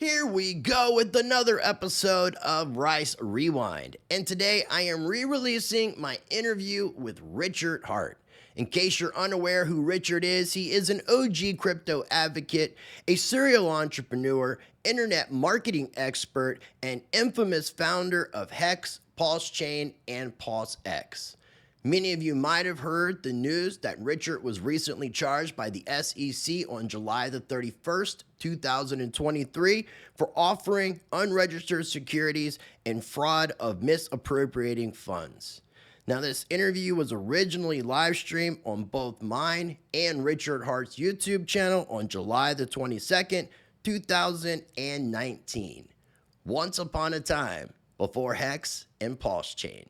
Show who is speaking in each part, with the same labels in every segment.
Speaker 1: Here we go with another episode of Rice Rewind. And today I am re-releasing my interview with Richard Hart. In case you're unaware who Richard is, he is an OG crypto advocate, a serial entrepreneur, internet marketing expert, and infamous founder of Hex, PulseChain, and PulseX. Many of you might have heard the news that Richard was recently charged by the SEC on July the 31st, 2023 for offering unregistered securities and fraud of misappropriating funds. Now, this interview was originally live streamed on both mine and Richard Hart's YouTube channel on July the 22nd, 2019. Once upon a time before Hex and PulseChain.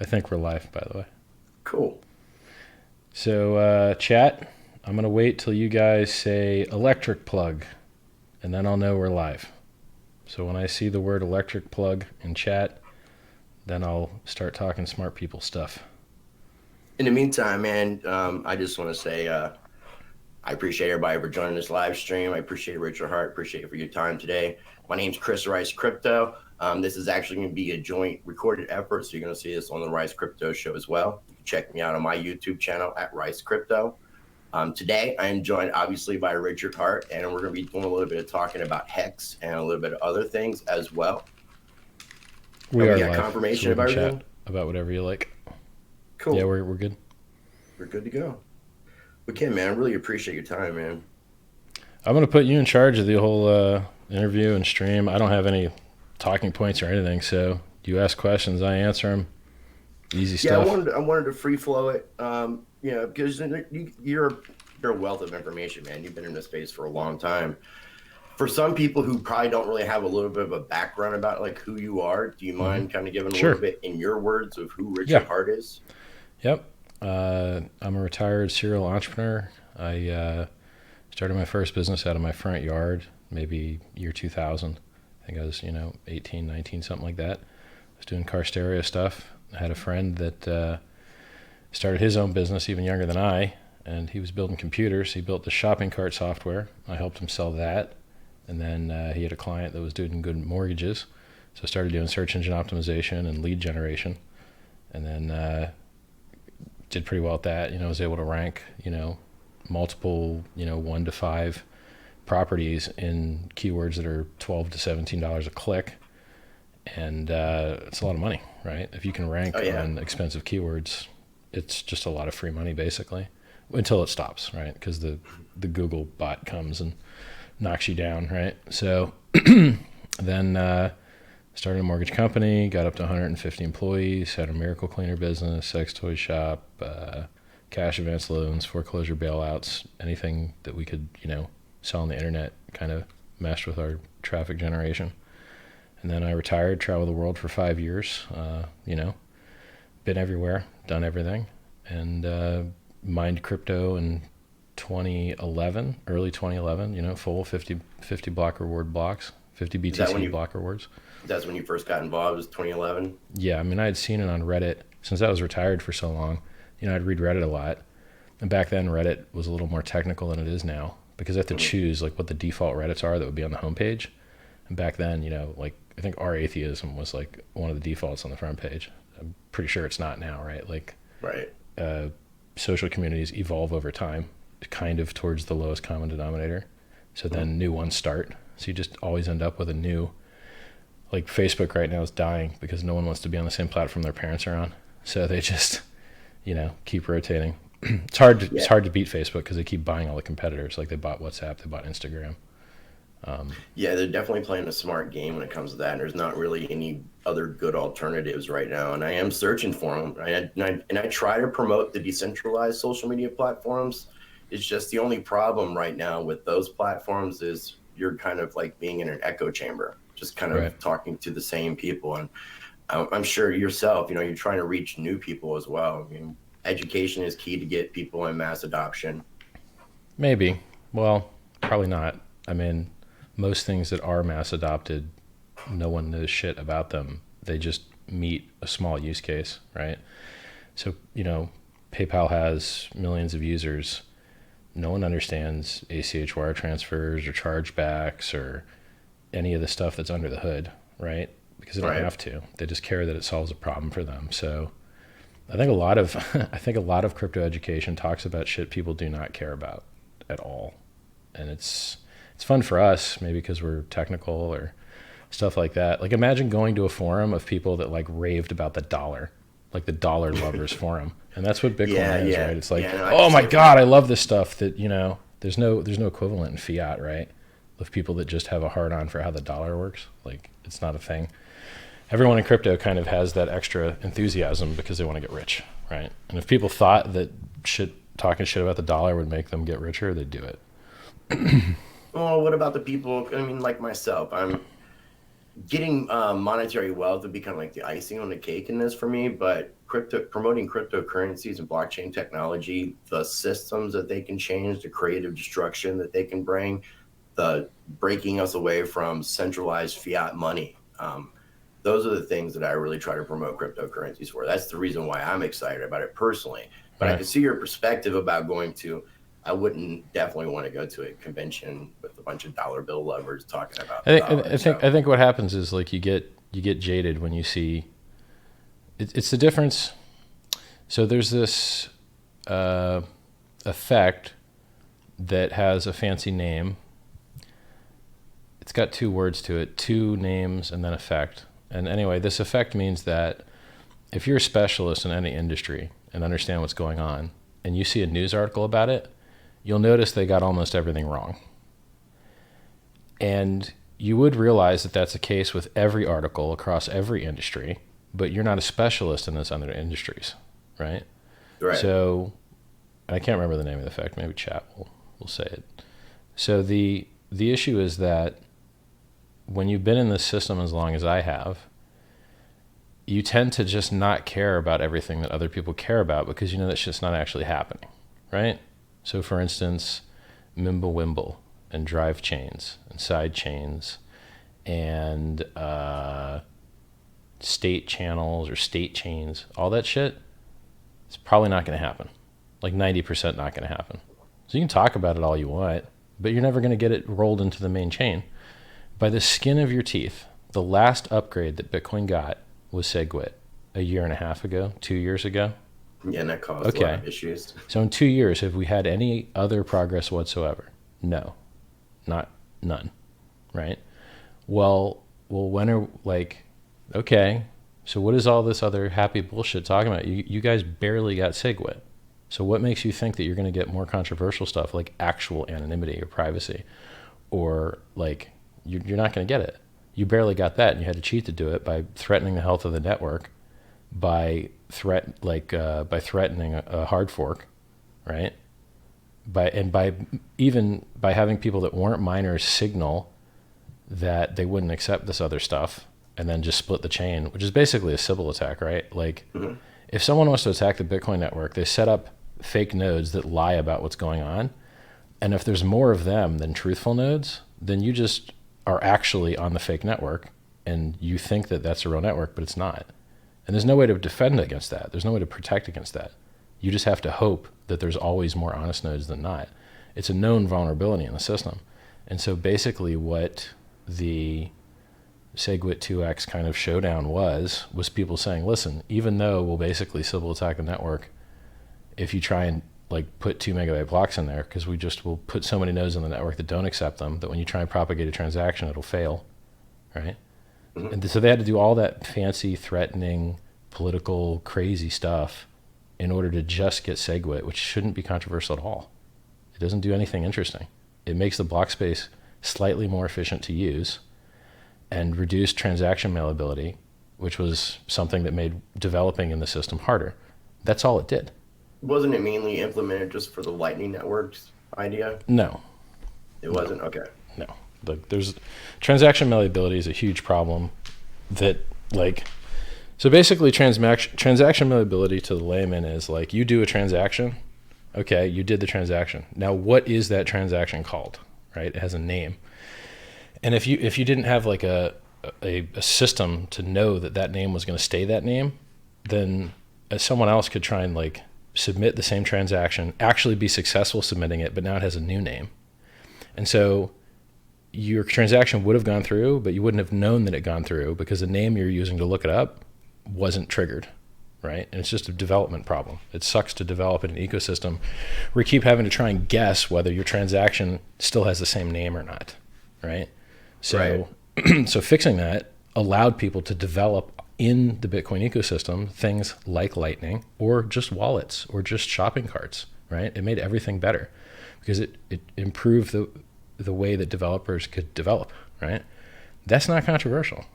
Speaker 2: I think we're live, by the way.
Speaker 3: Cool.
Speaker 2: So, chat, I'm going to wait till you guys say electric plug, and then I'll know we're live. So when I see the word electric plug in chat, then I'll start talking smart people stuff.
Speaker 3: In the meantime, man, I just want to say I appreciate everybody for joining this live stream. I appreciate Richard Hart. Appreciate it for your time today. My name's Chris Rice Crypto. This is actually going to be a joint recorded effort, so you're going to see this on the Rice Crypto Show as well. You can check me out on my YouTube channel at Rice Crypto. Today, I am joined obviously by Richard Hart, and we're going to be doing a little bit of talking about Hex and a little bit of other things as well.
Speaker 2: We are
Speaker 3: got
Speaker 2: live,
Speaker 3: confirmation
Speaker 2: so
Speaker 3: of everything?
Speaker 2: chat about whatever you like.
Speaker 3: Cool.
Speaker 2: Yeah, we're good.
Speaker 3: We're good to go. Okay, man, I really appreciate your time, man.
Speaker 2: I'm going to put you in charge of the whole interview and stream. I don't have any talking points or anything, so you ask questions, I answer them. Easy stuff.
Speaker 3: Yeah, I wanted to free flow it, because you're a wealth of information, man. You've been in this space for a long time. For some people who probably don't really have a little bit of a background about like who you are, do you mind kind of giving a little bit in your words of who Richard Hart is?
Speaker 2: Yep. I'm a retired serial entrepreneur. I started my first business out of my front yard, maybe year 2000. I think I was, 18, 19, something like that. I was doing car stereo stuff. I had a friend that started his own business even younger than I, and he was building computers. He built the shopping cart software. I helped him sell that. And then he had a client that was doing good mortgages. So I started doing search engine optimization and lead generation. And then did pretty well at that. Was able to rank, multiple, 1 to 5 properties in keywords that are $12 to $17 a click. And it's a lot of money, right? If you can rank on expensive keywords, it's just a lot of free money basically until it stops, right? Because the Google bot comes and knocks you down, right? So then started a mortgage company, got up to 150 employees, had a miracle cleaner business, sex toy shop, cash advance loans, foreclosure bailouts, anything that we could, sell on the internet, kind of meshed with our traffic generation. And then I retired, traveled the world for 5 years, been everywhere, done everything, and mined crypto in 2011, early 2011, full 50 block reward blocks, 50 BTC block rewards.
Speaker 3: That's when you first got involved, was 2011?
Speaker 2: Yeah, I had seen it on Reddit. Since I was retired for so long, I'd read Reddit a lot. And back then, Reddit was a little more technical than it is now, because I had to choose like what the default Reddits are that would be on the homepage. And back then, I think our atheism was like one of the defaults on the front page. I'm pretty sure it's not now, right?
Speaker 3: Right.
Speaker 2: Social communities evolve over time, kind of towards the lowest common denominator. So then new ones start. So you just always end up with a new, like Facebook right now is dying because no one wants to be on the same platform their parents are on. So they just, keep rotating. It's hard to beat Facebook because they keep buying all the competitors. Like they bought WhatsApp, they bought Instagram.
Speaker 3: They're definitely playing a smart game when it comes to that. And there's not really any other good alternatives right now. And I am searching for them. And I try to promote the decentralized social media platforms. It's just the only problem right now with those platforms is you're kind of like being in an echo chamber, just kind of talking to the same people. And I'm sure yourself, you're trying to reach new people as well. Education is key to get people in mass adoption.
Speaker 2: Maybe. Well, probably not. I mean, most things that are mass adopted, no one knows shit about them. They just meet a small use case, right? So, PayPal has millions of users. No one understands ACH wire transfers or chargebacks or any of the stuff that's under the hood, right? Because they don't have to. They just care that it solves a problem for them. So I think a lot of crypto education talks about shit people do not care about at all. And it's fun for us, maybe because we're technical or stuff like that. Like, imagine going to a forum of people that like raved about the dollar, like the dollar lovers forum. And that's what Bitcoin is, right? It's like, oh my God, I love this stuff that, there's no equivalent in fiat, right? Of people that just have a hard on for how the dollar works. Like, it's not a thing. Everyone in crypto kind of has that extra enthusiasm because they want to get rich, right? And if people thought that talking shit about the dollar would make them get richer, they'd do it.
Speaker 3: Well, what about the people, like myself? I'm getting monetary wealth would be kind of like the icing on the cake in this for me, but promoting cryptocurrencies and blockchain technology, the systems that they can change, the creative destruction that they can bring, the breaking us away from centralized fiat money. Those are the things that I really try to promote cryptocurrencies for. That's the reason why I'm excited about it personally. But I can see your perspective about I wouldn't definitely want to go to a convention with a bunch of dollar bill lovers talking about
Speaker 2: I think what happens is, like, you get jaded when you see it's the difference. So there's this effect that has a fancy name. It's got two words to it, two names and then effect. And anyway, this effect means that if you're a specialist in any industry and understand what's going on, and you see a news article about it, you'll notice they got almost everything wrong. And you would realize that that's the case with every article across every industry, but you're not a specialist in those other industries, right?
Speaker 3: Right.
Speaker 2: So, I can't remember the name of the effect. Maybe chat will say it. So the issue is that when you've been in this system as long as I have, you tend to just not care about everything that other people care about because you know that's just not actually happening, right? So for instance, Mimblewimble and drive chains and side chains and state channels or state chains, all that shit, it's probably not going to happen. Like 90% not going to happen. So you can talk about it all you want, but you're never going to get it rolled into the main chain. By the skin of your teeth, the last upgrade that Bitcoin got was SegWit a year and a half ago, 2 years ago.
Speaker 3: Yeah, and that caused a lot of issues.
Speaker 2: So in 2 years, have we had any other progress whatsoever? No, none, right? Well, when are, like, okay, so what is all this other happy bullshit talking about? You guys barely got SegWit. So what makes you think that you're going to get more controversial stuff like actual anonymity or privacy, or like you're not going to get it? You barely got that, and you had to cheat to do it by threatening the health of the network, by threatening a hard fork, right? By having people that weren't miners signal that they wouldn't accept this other stuff, and then just split the chain, which is basically a Sybil attack, right? Like, if someone wants to attack the Bitcoin network, they set up fake nodes that lie about what's going on, and if there's more of them than truthful nodes, then you just are actually on the fake network, and you think that that's a real network, but it's not. And there's no way to defend against that. There's no way to protect against that. You just have to hope that there's always more honest nodes than not. It's a known vulnerability in the system. And so basically what the SegWit 2x kind of showdown was people saying, listen, even though we'll basically Sybil attack the network if you try and like put 2 megabyte blocks in there, because will put so many nodes in the network that don't accept them that when you try and propagate a transaction, it'll fail, right? And so they had to do all that fancy, threatening, political, crazy stuff in order to just get SegWit, which shouldn't be controversial at all. It doesn't do anything interesting. It makes the block space slightly more efficient to use and reduce transaction malleability, which was something that made developing in the system harder. That's all it did.
Speaker 3: Wasn't it mainly implemented just for the Lightning Network's idea?
Speaker 2: No.
Speaker 3: It wasn't? Okay.
Speaker 2: No. There's transaction malleability is a huge problem that, like, so basically transaction malleability to the layman is like you do a transaction Okay, you did the transaction. Now, what is that transaction called? Right? It has a name. And if you didn't have like a system to know that that name was going to stay that name, then someone else could try and like submit the same transaction, actually be successful submitting it, but now it has a new name. And so your transaction would have gone through, but you wouldn't have known that it gone through because the name you're using to look it up wasn't triggered, right? And it's just a development problem. It sucks to develop in an ecosystem where you keep having to try and guess whether your transaction still has the same name or not, right? So, so fixing that allowed people to develop in the Bitcoin ecosystem things like Lightning or just wallets or just shopping carts, right? It made everything better because it improved the way that developers could develop, right? That's not controversial.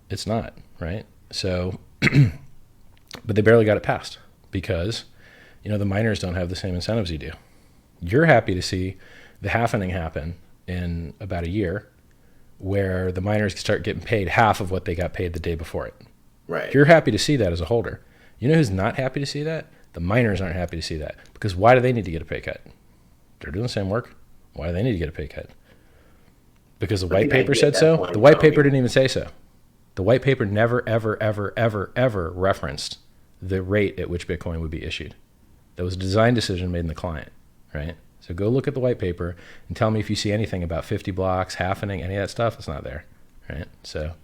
Speaker 2: It's not, right? So, but they barely got it passed because, you know, the miners don't have the same incentives you do. You're happy to see the halvening happen in about a year where the miners start getting paid half of what they got paid the day before it.
Speaker 3: Right.
Speaker 2: You're happy to see that as a holder. You know who's not happy to see that? The miners aren't happy to see that because why do they need to get a pay cut? They're doing the same work. Why do they need to get a pay cut? Because the white paper said so? The white paper didn't even say so. The white paper never, ever, ever, ever, ever referenced the rate at which Bitcoin would be issued. That was a design decision made in the client, right? So go look at the white paper and tell me if you see anything about 50 blocks, halvening, any of that stuff. It's not there, right? So,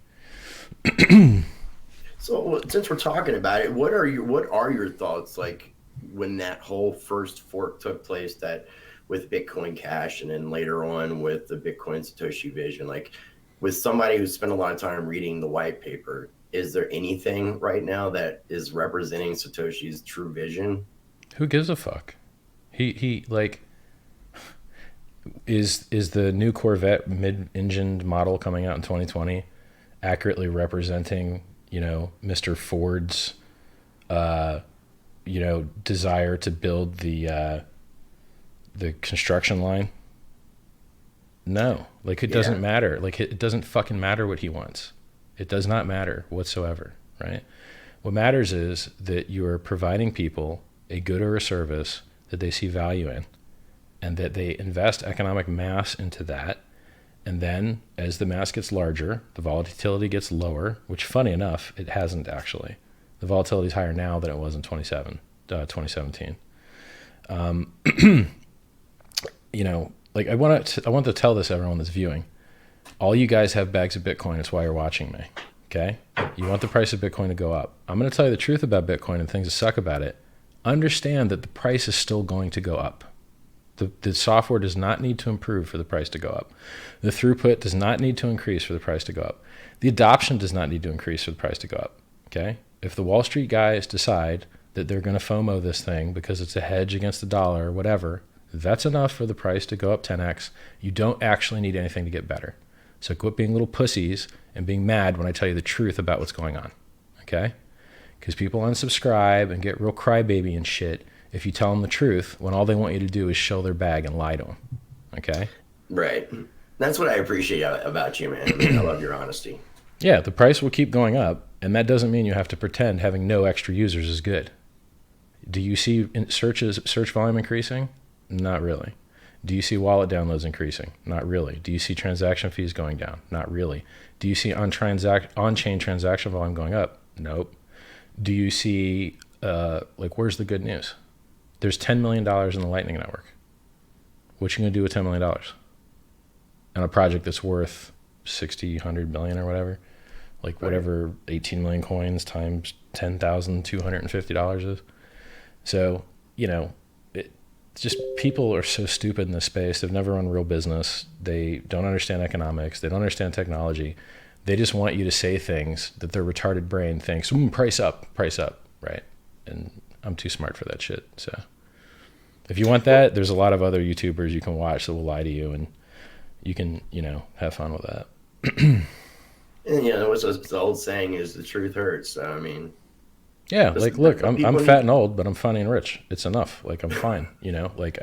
Speaker 3: so since we're talking about it, what are your thoughts like when that whole first fork took place, that with Bitcoin Cash and then later on with the Bitcoin Satoshi Vision, like with somebody who spent a lot of time reading the white paper, is there anything right now that is representing Satoshi's true vision?
Speaker 2: who gives a fuck? He like, is the new Corvette mid-engined model coming out in 2020 accurately representing, you know, Mr. Ford's, you know, desire to build the construction line? No, like it doesn't matter. Like it doesn't fucking matter what he wants. It does not matter whatsoever, right? What matters is that you are providing people a good or a service that they see value in, and that they invest economic mass into that. And then as the mass gets larger, the volatility gets lower, which funny enough, it hasn't actually. The volatility is higher now than it was in 2017. You know, like I want to tell this to everyone that's viewing. All you guys have bags of Bitcoin. That's why you're watching me. Okay? You want the price of Bitcoin to go up. I'm going to tell you the truth about Bitcoin and things that suck about it. Understand that the price is still going to go up. The software does not need to improve for the price to go up. The throughput does not need to increase for the price to go up. The adoption does not need to increase for the price to go up. Okay? If the Wall Street guys decide that they're going to FOMO this thing because it's a hedge against the dollar or whatever, that's enough for the price to go up 10x. You don't actually need anything to get better. So quit being little pussies and being mad when I tell you the truth about what's going on. Okay? Because people unsubscribe and get real crybaby and shit if you tell them the truth when all they want you to do is show their bag and lie to them. Okay?
Speaker 3: Right. That's what I appreciate about you, man. I mean, I love your honesty.
Speaker 2: Yeah, the price will keep going up, and that doesn't mean you have to pretend having no extra users is good. Do you see search volume increasing? Not really. Do you see wallet downloads increasing? Not really. Do you see transaction fees going down? Not really. Do you see on-chain transaction volume going up? Nope. Do you see, like, where's the good news? There's $10 million in the Lightning Network. What you going to do with $10 million? On a project that's worth 60, 100 million or whatever? Like whatever 18 million coins times $10,250 is. So, you know, just people are so stupid in this space. They've never run real business. They don't understand economics. They don't understand technology. They just want you to say things that their retarded brain thinks, price up, right? And I'm too smart for that shit. So if you want that, there's a lot of other YouTubers you can watch that will lie to you, and you can, you know, have fun with that.
Speaker 3: And, you know, what's the old saying is the truth hurts. So, I mean,
Speaker 2: yeah, like, look, I'm fat and old, but I'm funny and rich. It's enough. Like, I'm fine, you know, like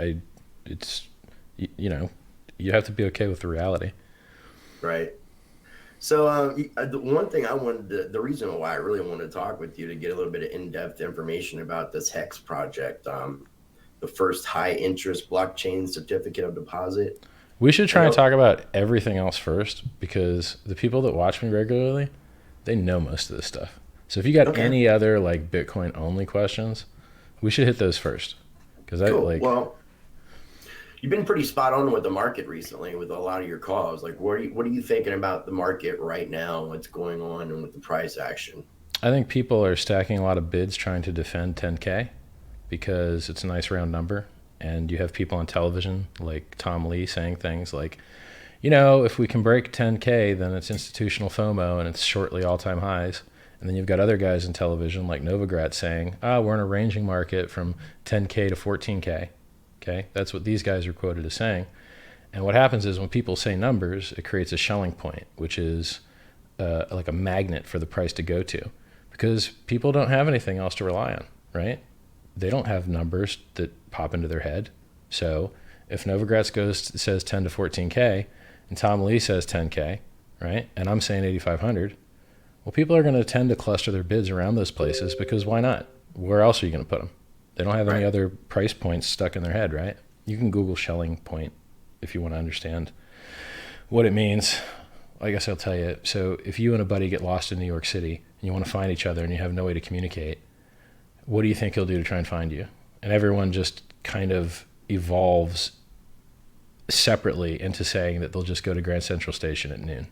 Speaker 2: you know, you have to be okay with the reality.
Speaker 3: Right. So the one thing the reason why I really wanted to talk with you to get a little bit of in-depth information about this Hex project, the first high interest blockchain certificate of deposit.
Speaker 2: We should try and talk about everything else first, because the people that watch me regularly, they know most of this stuff. So if you got any other like Bitcoin only questions, we should hit those first. Because
Speaker 3: well, you've been pretty spot on with the market recently with a lot of your calls. Like, what are you thinking about the market right now? What's going on and with the price action?
Speaker 2: I think people are stacking a lot of bids trying to defend 10K because it's a nice round number. And you have people on television like Tom Lee saying things like, if we can break 10K, then it's institutional FOMO and it's shortly all-time highs. And then you've got other guys in television like Novogratz saying, we're in a ranging market from 10K to 14K. Okay, that's what these guys are quoted as saying. And what happens is when people say numbers, it creates a Schelling point, which is like a magnet for the price to go to, because people don't have anything else to rely on, right? They don't have numbers that pop into their head. So if Novogratz says 10 to 14K and Tom Lee says 10K, right? And I'm saying 8,500. Well, people are going to tend to cluster their bids around those places because why not? Where else are you going to put them? They don't have any other price points stuck in their head, right? You can Google Schelling point if you want to understand what it means. I guess I'll tell you. So if you and a buddy get lost in New York City and you want to find each other and you have no way to communicate, what do you think he'll do to try and find you? And everyone just kind of evolves separately into saying that they'll just go to Grand Central Station at noon,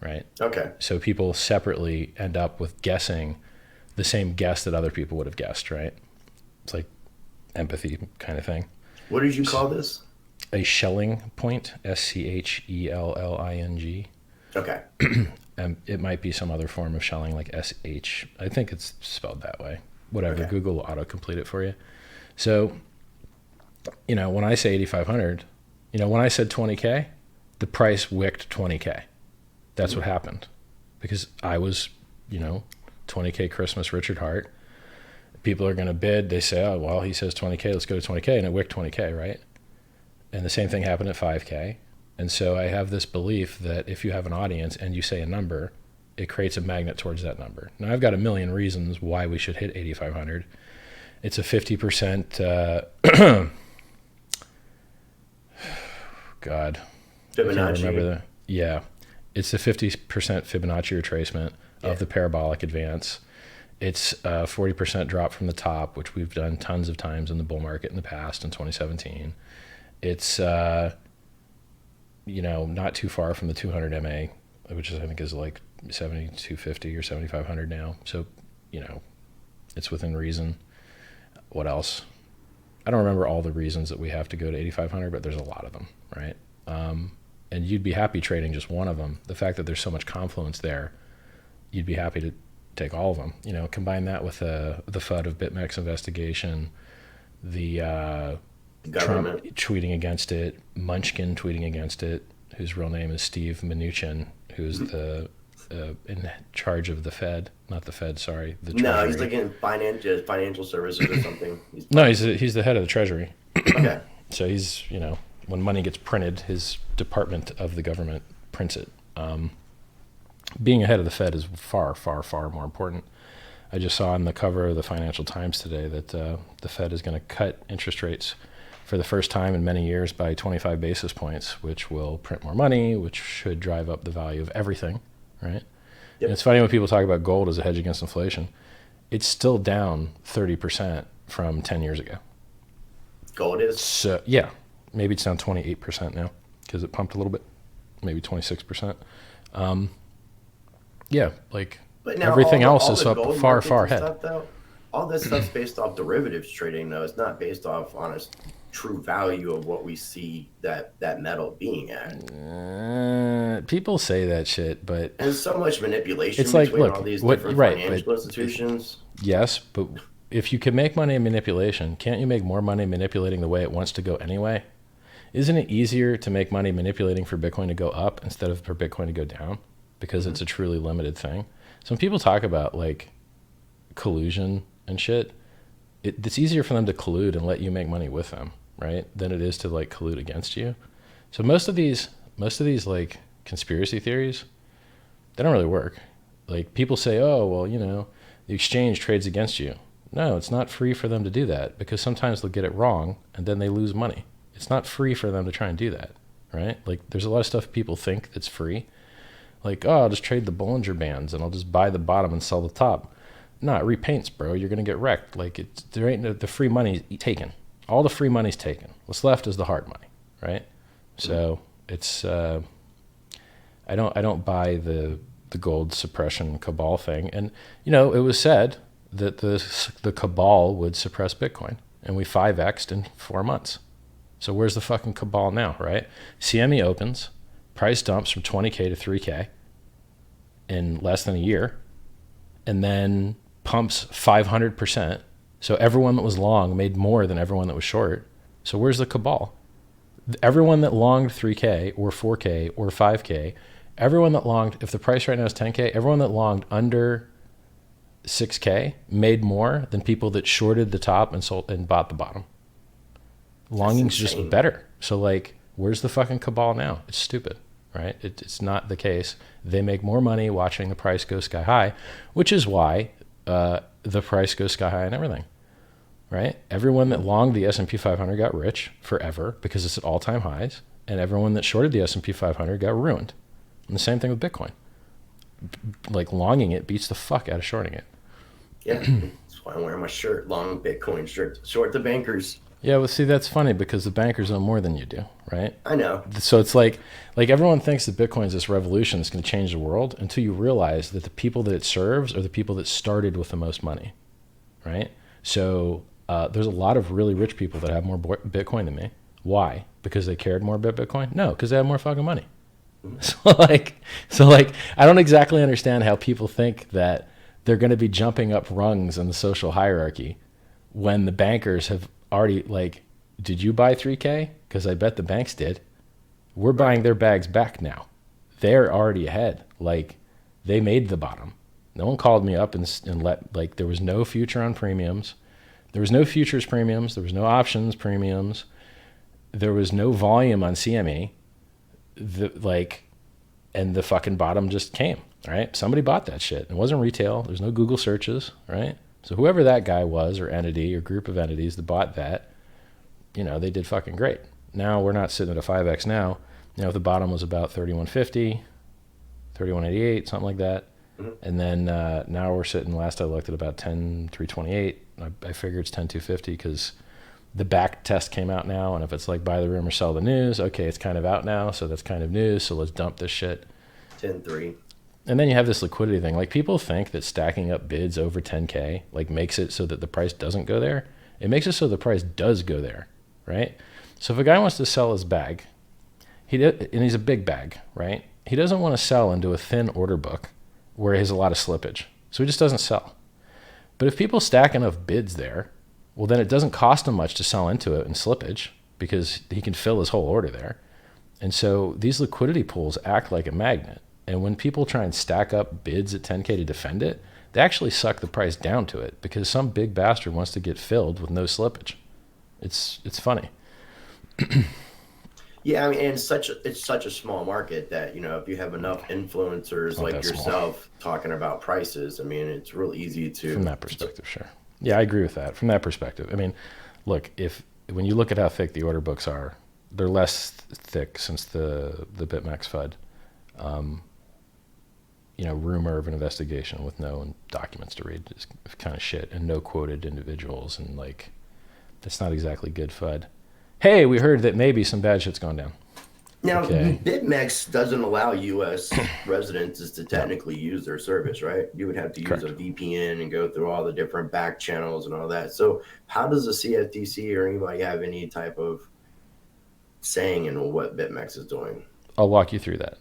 Speaker 2: right?
Speaker 3: Okay.
Speaker 2: So people separately end up with guessing the same guess that other people would have guessed, right? It's like empathy kind of thing.
Speaker 3: What did you call this?
Speaker 2: A Schelling point, Schelling.
Speaker 3: Okay.
Speaker 2: It might be some other form of Schelling, like SH. I think it's spelled that way. Whatever, okay. Google will autocomplete it for you. So, when I say 8,500, when I said 20K, the price wicked 20K. That's what happened. Because I was, 20K Christmas Richard Hart. People are going to bid. They say, oh, well, he says 20K, let's go to 20K. And it wicked 20K, right? And the same thing happened at 5K. And so I have this belief that if you have an audience and you say a number, it creates a magnet towards that number. Now, I've got a million reasons why we should hit 8,500. It's a 50%, God.
Speaker 3: Fibonacci.
Speaker 2: I can't remember that. Yeah. It's the 50% Fibonacci retracement of the parabolic advance. It's a 40% drop from the top, which we've done tons of times in the bull market in the past in 2017. It's, not too far from the 200 MA, which I think is like 7,250 or 7,500 now. So, it's within reason. What else? I don't remember all the reasons that we have to go to 8,500, but there's a lot of them, right? And you'd be happy trading just one of them. The fact that there's so much confluence there, you'd be happy to take all of them. Combine that with the FUD of BitMEX investigation, the
Speaker 3: government
Speaker 2: Trump tweeting against it, Munchkin tweeting against it, whose real name is Steve Mnuchin, who's the in charge of the Fed, not the Fed, sorry, the Treasury.
Speaker 3: No, he's like in financial services or something.
Speaker 2: He's the head of the Treasury.
Speaker 3: Okay.
Speaker 2: So he's, when money gets printed, his department of the government prints it. Being ahead of the Fed is far, far, far more important. I just saw on the cover of the Financial Times today that the Fed is going to cut interest rates for the first time in many years by 25 basis points, which will print more money, which should drive up the value of everything, right? Yep. And it's funny when people talk about gold as a hedge against inflation. It's still down 30% from 10 years ago.
Speaker 3: Gold is?
Speaker 2: So, yeah. Maybe it's down 28% now because it pumped a little bit, maybe 26%. Yeah, like everything else is up far, far ahead.
Speaker 3: All this stuff's based off derivatives trading, though. It's not based off honest, true value of what we see that metal being at.
Speaker 2: People say that shit, but
Speaker 3: and so much manipulation
Speaker 2: it's like,
Speaker 3: between
Speaker 2: look,
Speaker 3: all these different financial institutions.
Speaker 2: Yes, but if you can make money in manipulation, can't you make more money manipulating the way it wants to go anyway? Isn't it easier to make money manipulating for Bitcoin to go up instead of for Bitcoin to go down? Because it's a truly limited thing. So when people talk about like collusion and shit, it's easier for them to collude and let you make money with them, right? Than it is to like collude against you. So most of these like conspiracy theories, they don't really work. Like people say, oh, well, the exchange trades against you. No, it's not free for them to do that, because sometimes they'll get it wrong and then they lose money. It's not free for them to try and do that, right? Like, there's a lot of stuff people think that's free. Like, oh, I'll just trade the Bollinger Bands and I'll just buy the bottom and sell the top. No, it repaints, bro. You're going to get wrecked. Like, there ain't the free money taken. All the free money's taken. What's left is the hard money, right? So it's I don't buy the gold suppression cabal thing. And it was said that the cabal would suppress Bitcoin, and we 5x'd in 4 months. So where's the fucking cabal now, right? CME opens, price dumps from 20K to 3K in less than a year, and then pumps 500%. So everyone that was long made more than everyone that was short. So where's the cabal? Everyone that longed 3K or 4K or 5K, everyone that longed, if the price right now is 10K, everyone that longed under 6K made more than people that shorted the top and sold and bought the bottom. Longing's just better. So, like, where's the fucking cabal now? It's stupid, right? It's not the case. They make more money watching the price go sky high, which is why the price goes sky high and everything, right? Everyone that longed the S&P 500 got rich forever because it's at all-time highs, and everyone that shorted the S&P 500 got ruined. And the same thing with Bitcoin. Like, longing it beats the fuck out of shorting it.
Speaker 3: Yeah, that's why I'm wearing my shirt, long Bitcoin shirt, short the bankers.
Speaker 2: Yeah, well, see, that's funny because the bankers know more than you do, right?
Speaker 3: I know.
Speaker 2: So it's like everyone thinks that Bitcoin is this revolution that's going to change the world until you realize that the people that it serves are the people that started with the most money, right? So there's a lot of really rich people that have more Bitcoin than me. Why? Because they cared more about Bitcoin? No, because they have more fucking money. So I don't exactly understand how people think that they're going to be jumping up rungs in the social hierarchy when the bankers have already, like, did you buy 3K? Because I bet the banks did. We're buying their bags back now. They're already ahead. Like, they made the bottom. No one called me up and let, like, there was no future on premiums. There was no futures premiums. There was no options premiums. There was no volume on CME. And the fucking bottom just came, right? Somebody bought that shit. It wasn't retail. There's no Google searches, right? So whoever that guy was, or entity, or group of entities that bought that, they did fucking great. Now we're not sitting at a 5x now. If the bottom was about 3150, 3188, something like that. Mm-hmm. And then now we're sitting, last I looked, at about 10328. I figure it's 10250 because the back test came out now, and if it's like buy the rumor, sell the news, okay, it's kind of out now, so that's kind of news, so let's dump this shit.
Speaker 3: 10-3.
Speaker 2: And then you have this liquidity thing. Like, people think that stacking up bids over 10K like makes it so that the price doesn't go there. It makes it so the price does go there, right? So if a guy wants to sell his bag, and he's a big bag, right? He doesn't want to sell into a thin order book where he has a lot of slippage. So he just doesn't sell. But if people stack enough bids there, well, then it doesn't cost him much to sell into it in slippage because he can fill his whole order there. And so these liquidity pools act like a magnet. And when people try and stack up bids at 10K to defend it, they actually suck the price down to it because some big bastard wants to get filled with no slippage. It's funny.
Speaker 3: Yeah, I mean, and it's such a small market that, if you have enough influencers like yourself talking about prices, I mean, it's real easy to...
Speaker 2: From that perspective, sure. Yeah, I agree with that. From that perspective. I mean, look, when you look at how thick the order books are, they're less thick since the BitMEX FUD. Rumor of an investigation with no documents to read is kind of shit, and no quoted individuals, and like, that's not exactly good FUD. Hey, we heard that maybe some bad shit's gone down.
Speaker 3: Now,
Speaker 2: okay.
Speaker 3: BitMEX doesn't allow U.S. residents to technically use their service, right? You would have to use
Speaker 2: Correct.
Speaker 3: a VPN and go through all the different back channels and all that. So how does the CFTC or anybody have any type of saying in what BitMEX is doing?
Speaker 2: I'll walk you through that.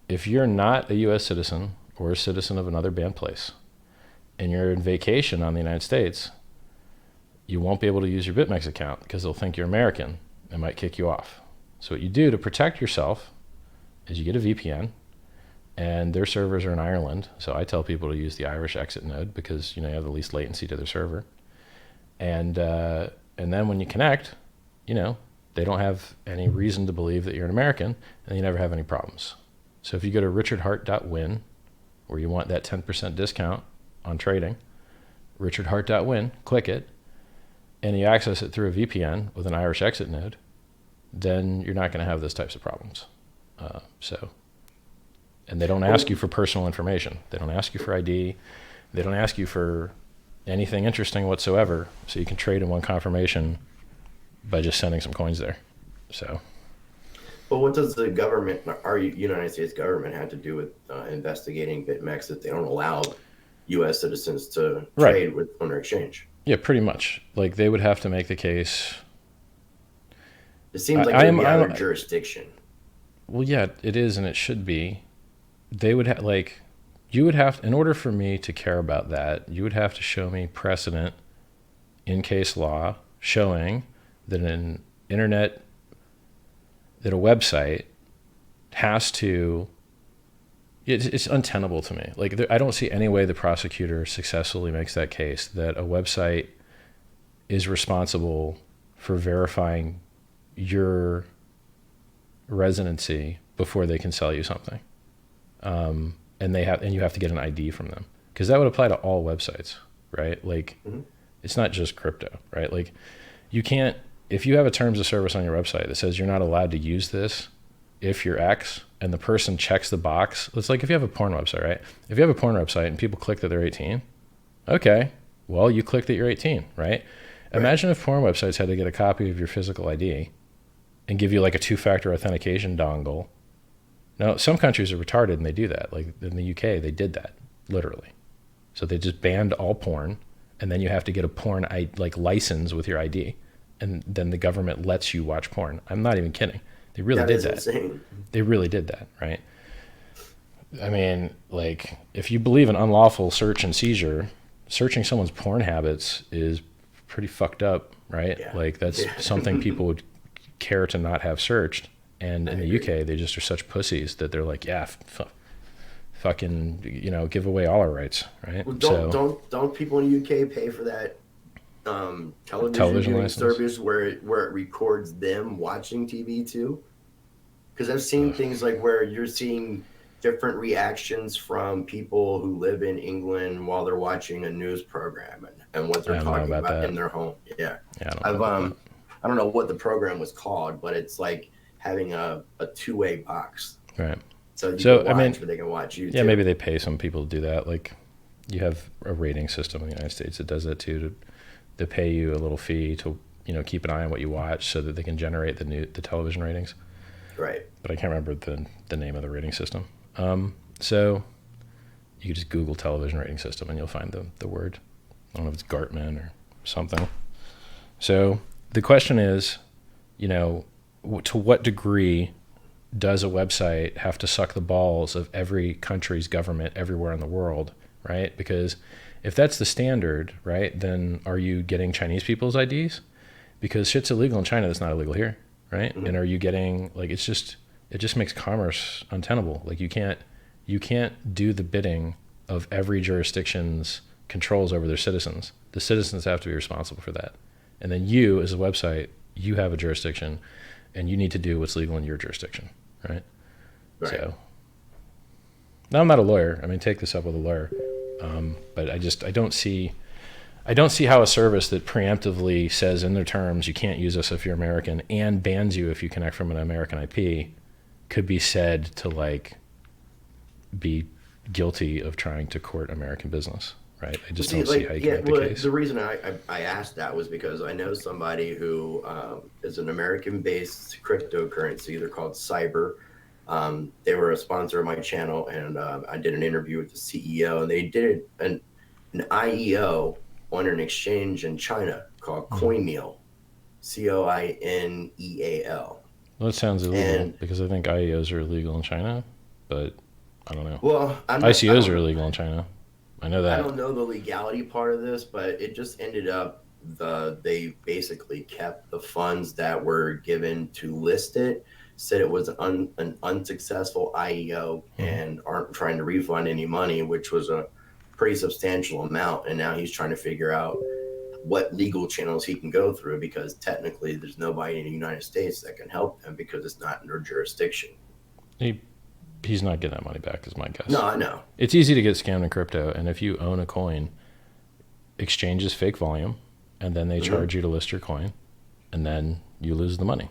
Speaker 2: If you're not a U.S. citizen or a citizen of another banned place, and you're in vacation on the United States, you won't be able to use your BitMEX account because they'll think you're American and might kick you off. So what you do to protect yourself is you get a VPN, and their servers are in Ireland. So I tell people to use the Irish exit node because you have the least latency to their server. And then when you connect, they don't have any reason to believe that you're an American, and you never have any problems. So if you go to richardhart.win, where you want that 10% discount on trading, richardhart.win, click it, and you access it through a VPN with an Irish exit node, then you're not going to have those types of problems. And they don't ask you for personal information. They don't ask you for ID. They don't ask you for anything interesting whatsoever. So you can trade in one confirmation by just sending some coins there. So.
Speaker 3: But what does the government, our United States government, have to do with investigating BitMEX if they don't allow U.S. citizens to trade on their exchange?
Speaker 2: Yeah, pretty much. Like, they would have to make the case.
Speaker 3: It seems like it would be out of jurisdiction.
Speaker 2: Well, yeah, it is, and it should be. They would have, like, you would have, in order for me to care about that, you would have to show me precedent in case law showing that an internet, that a website has to, it's untenable to me. Like, I don't see any way the prosecutor successfully makes that case that a website is responsible for verifying your residency before they can sell you something. And you have to get an ID from them, because that would apply to all websites, right? Like, It's not just crypto, right? Like, you can't, if you have a terms of service on your website that says you're not allowed to use this if you're X, and the person checks the box, it's like if you have a porn website, right? If you have a porn website and people click that they're 18, okay, well, you clicked that you're 18, right? Imagine if porn websites had to get a copy of your physical ID and give you like a 2-factor authentication dongle. Now, some countries are retarded and they do that. Like in the UK, they did that, literally. So they just banned all porn, and then you have to get a porn license with your ID, and then the government lets you watch porn. I'm not even kidding. They really did that.
Speaker 3: Insane.
Speaker 2: They really did that, right? I mean, like, if you believe in unlawful search and seizure, searching someone's porn habits is pretty fucked up, right?
Speaker 3: Yeah.
Speaker 2: Like, that's something people would care to not have searched. And in the UK, they just are such pussies that they're like, yeah, fucking, give away all our rights, right?
Speaker 3: Well, don't people in the UK pay for that television viewing service where it records them watching TV too? Because I've seen things like where you're seeing different reactions from people who live in England while they're watching a news program and what they're talking about in their home. Yeah, I don't know what the program was called, but it's like having a two-way box,
Speaker 2: right?
Speaker 3: So you can watch, but they can watch you.
Speaker 2: Yeah,
Speaker 3: too.
Speaker 2: Maybe they pay some people to do that. Like, you have a rating system in the United States that does that too. They pay you a little fee to keep an eye on what you watch so that they can generate the television ratings.
Speaker 3: Right.
Speaker 2: But I can't remember the name of the rating system. So you just Google television rating system and you'll find the word. I don't know if it's Gartman or something. So the question is, to what degree does a website have to suck the balls of every country's government everywhere in the world, right? Because if that's the standard, right, then are you getting Chinese people's IDs? Because shit's illegal in China that's not illegal here, right? Mm-hmm. And are you getting, like, it just makes commerce untenable. Like, you can't do the bidding of every jurisdiction's controls over their citizens. The citizens have to be responsible for that. And then you, as a website, you have a jurisdiction, and you need to do what's legal in your jurisdiction, right? So, now I'm not a lawyer. I mean, take this up with a lawyer. But I don't see how a service that preemptively says in their terms you can't use this if you're American and bans you if you connect from an American IP could be said to, like, be guilty of trying to court American business, right? I just don't see how you can make the case.
Speaker 3: The reason I asked that was because I know somebody who is an American-based cryptocurrency. They're called Cyber. They were a sponsor of my channel, and I did an interview with the CEO, and they did an IEO on an exchange in China called Coinmeal, COINEAL.
Speaker 2: Well, that sounds illegal because I think IEOs are illegal in China, but I don't know.
Speaker 3: Well,
Speaker 2: ICOs are illegal in China. I know that.
Speaker 3: I don't know the legality part of this, but it just ended up they basically kept the funds that were given to list it, said it was an unsuccessful IEO, and aren't trying to refund any money, which was a pretty substantial amount. And now he's trying to figure out what legal channels he can go through, because technically there's nobody in the United States that can help them because it's not in their jurisdiction.
Speaker 2: He's not getting that money back, is my guess.
Speaker 3: No, I know.
Speaker 2: It's easy to get scammed in crypto, and if you own a coin, exchanges fake volume, and then they charge you to list your coin, and then you lose the money.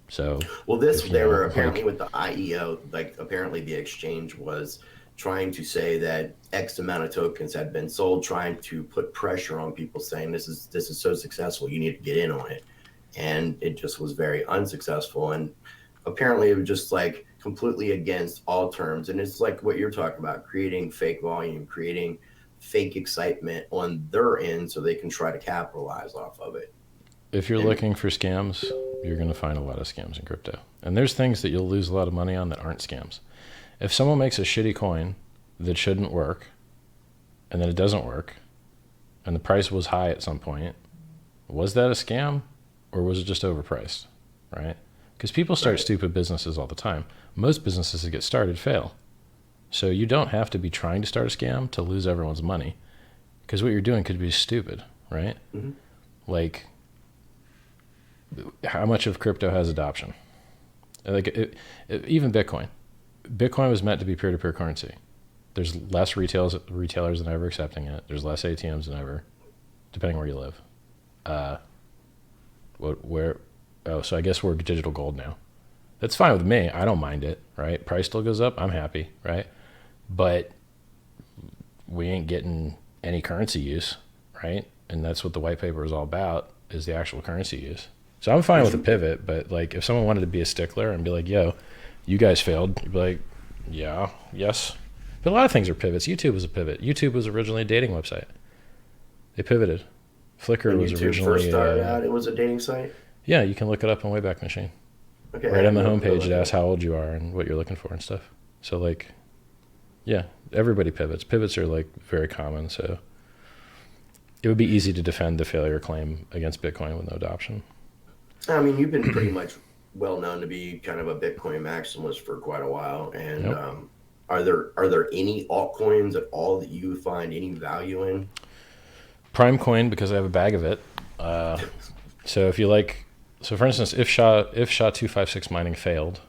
Speaker 2: So,
Speaker 3: well, they were apparently with the IEO, like apparently the exchange was trying to say that X amount of tokens had been sold, trying to put pressure on people, saying this is so successful, you need to get in on it, and it just was very unsuccessful. And apparently, it was just like completely against all terms. And it's like what you're talking about, creating fake volume, creating fake excitement on their end, so they can try to capitalize off of it.
Speaker 2: If you're looking for scams, you're going to find a lot of scams in crypto. And there's things that you'll lose a lot of money on that aren't scams. If someone makes a shitty coin that shouldn't work, and then it doesn't work, and the price was high at some point, was that a scam, or was it just overpriced, right? Because people start stupid businesses all the time. Most businesses that get started fail. So you don't have to be trying to start a scam to lose everyone's money, because what you're doing could be stupid, right? Mm-hmm. Like, how much of crypto has adoption? Like even Bitcoin. Bitcoin was meant to be peer-to-peer currency. There's less retailers than ever accepting it. There's less ATMs than ever, depending where you live. So I guess we're digital gold now. That's fine with me. I don't mind it, right? Price still goes up. I'm happy, right? But we ain't getting any currency use, right? And that's what the white paper is all about, is the actual currency use. So I'm fine with a pivot, but like if someone wanted to be a stickler and be like, yo, you guys failed, you'd be like, yeah, yes. But a lot of things are pivots. YouTube was a pivot. YouTube was originally a dating website. They pivoted. Flickr
Speaker 3: when
Speaker 2: was
Speaker 3: YouTube
Speaker 2: originally
Speaker 3: first started out, it was a dating site?
Speaker 2: Yeah, you can look it up on Wayback Machine.
Speaker 3: Okay.
Speaker 2: Right on the homepage, it asks how old you are and what you're looking for and stuff. So like, yeah, everybody pivots. Pivots are like very common, so it would be easy to defend the failure claim against Bitcoin with no adoption.
Speaker 3: I mean, you've been pretty much well known to be kind of a Bitcoin maximalist for quite a while. And yep. Are there any altcoins at all that you find any value in?
Speaker 2: Prime Coin, because I have a bag of it. So if you like, so for instance, if SHA-256 mining failed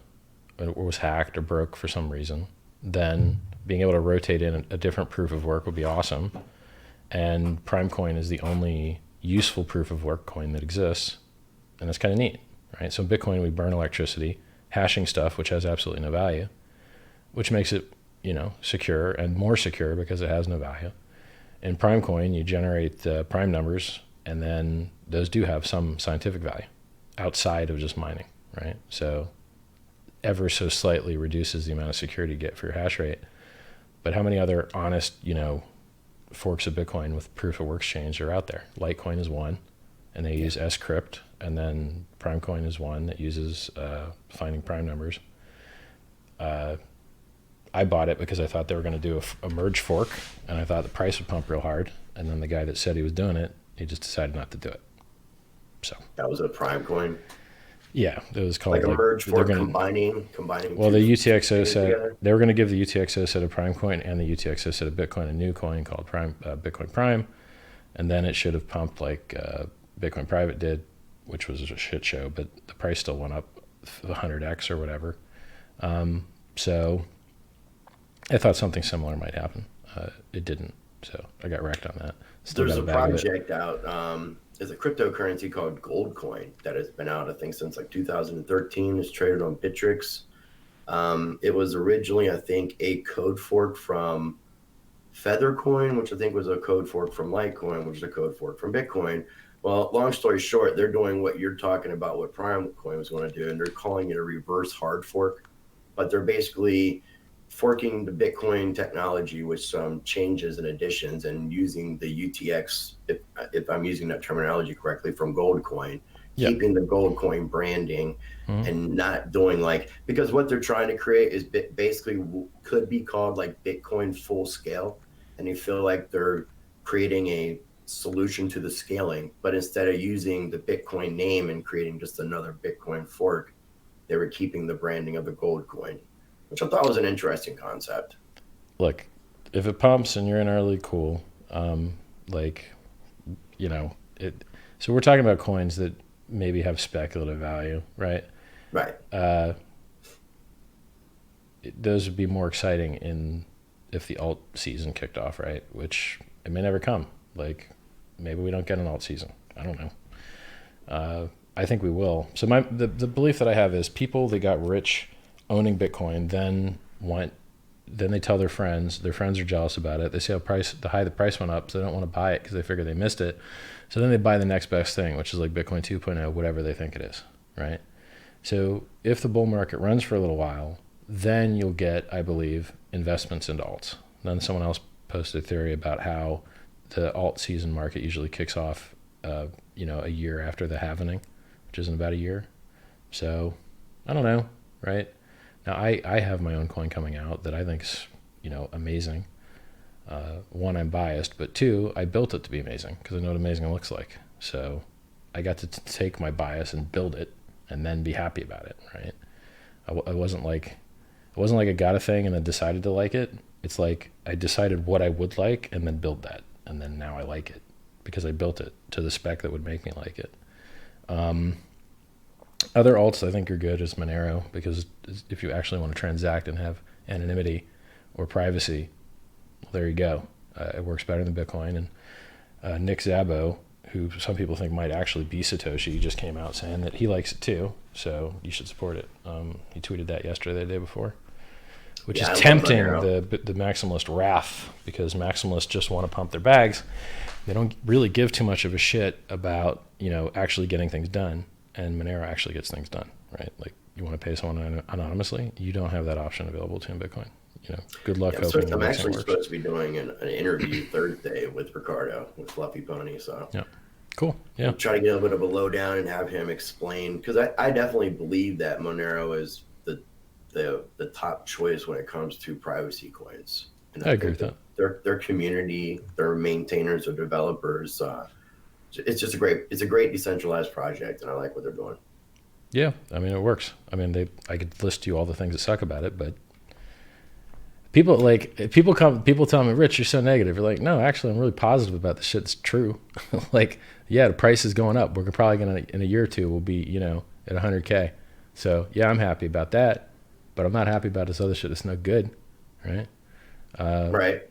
Speaker 2: or was hacked or broke for some reason, then being able to rotate in a different proof of work would be awesome. And Prime Coin is the only useful proof of work coin that exists. And that's kind of neat, right? So in Bitcoin, we burn electricity, hashing stuff, which has absolutely no value, which makes it, secure and more secure because it has no value. In Prime Coin, you generate the prime numbers, and then those do have some scientific value outside of just mining, right? So ever so slightly reduces the amount of security you get for your hash rate. But how many other honest, forks of Bitcoin with proof of work exchange are out there? Litecoin is one, and they use scrypt, and then Primecoin is one that uses finding prime numbers. I bought it because I thought they were going to do a merge fork, and I thought the price would pump real hard. And then the guy that said he was doing it, he just decided not to do it. So
Speaker 3: that was a prime coin.
Speaker 2: Yeah, it was called
Speaker 3: like a merge fork, combining.
Speaker 2: Well, the UTXO said they were going to give the UTXO set of Primecoin and the UTXO set of Bitcoin a new coin called Bitcoin Prime, and then it should have pumped like Bitcoin Private did, which was a shit show, but the price still went up 100x or whatever. So I thought something similar might happen. It didn't, so I got wrecked on that.
Speaker 3: There's a project out. There's a cryptocurrency called Goldcoin that has been out, I think, since like 2013. It's traded on Bittrex. It was originally, I think, a code fork from Feathercoin, which I think was a code fork from Litecoin, which is a code fork from Bitcoin. Well, long story short, they're doing what you're talking about, what Primecoin was going to do, and they're calling it a reverse hard fork. But they're basically forking the Bitcoin technology with some changes and additions and using the UTX, if I'm using that terminology correctly, from Goldcoin, keeping the Goldcoin branding and not doing because what they're trying to create is basically could be called like Bitcoin full scale. And they feel like they're creating a solution to the scaling, but instead of using the Bitcoin name and creating just another Bitcoin fork, they were keeping the branding of the Goldcoin, which I thought was an interesting concept.
Speaker 2: Look, if it pumps and you're in early, cool. So we're talking about coins that maybe have speculative value, right?
Speaker 3: Right.
Speaker 2: Those would be more exciting if the alt season kicked off, right? Which it may never come. Like, maybe we don't get an alt season. I don't know. I think we will. So the belief that I have is people that got rich owning Bitcoin then they tell their friends are jealous about it. They see how high the price went up, so they don't want to buy it because they figure they missed it. So then they buy the next best thing, which is like Bitcoin 2.0, whatever they think it is, right? So if the bull market runs for a little while, then you'll get, I believe, investments into alts. Then someone else posted a theory about how the alt season market usually kicks off, a year after the halvening, which is in about a year. So I don't know, right? Now I have my own coin coming out that I think is, amazing. One, I'm biased, but two, I built it to be amazing because I know what amazing looks like. So I got to take my bias and build it and then be happy about it, right? It wasn't like I got a thing and then decided to like it. It's like I decided what I would like and then build that. And then now I like it because I built it to the spec that would make me like it. Other alts I think are good is Monero, because if you actually want to transact and have anonymity or privacy, well, there you go. It works better than Bitcoin. And Nick Szabo, who some people think might actually be Satoshi, just came out saying that he likes it too. So you should support it. He tweeted that yesterday, the day before, which is tempting the maximalist wrath, because maximalists just want to pump their bags. They don't really give too much of a shit about, actually getting things done. And Monero actually gets things done, right? Like, you want to pay someone anonymously, you don't have that option available to in Bitcoin. Good luck hoping.
Speaker 3: I'm actually supposed to be doing an interview Thursday with Ricardo, with Fluffy Pony. So
Speaker 2: yeah, cool. Yeah,
Speaker 3: I'm trying to get a bit of a lowdown and have him explain, because I definitely believe that Monero is the top choice when it comes to privacy coins. And
Speaker 2: I agree with that.
Speaker 3: Their community, their maintainers or developers. It's a great decentralized project, and I like what they're doing.
Speaker 2: Yeah, I mean, it works. I mean, I could list you all the things that suck about it, but people tell me, Rich, you're so negative. You're like, no, actually, I'm really positive about the shit that's true. Like, yeah, the price is going up. We're probably in a year or two, we'll be, at 100K. So yeah, I'm happy about that, but I'm not happy about this other shit that's no good, right?
Speaker 3: Right.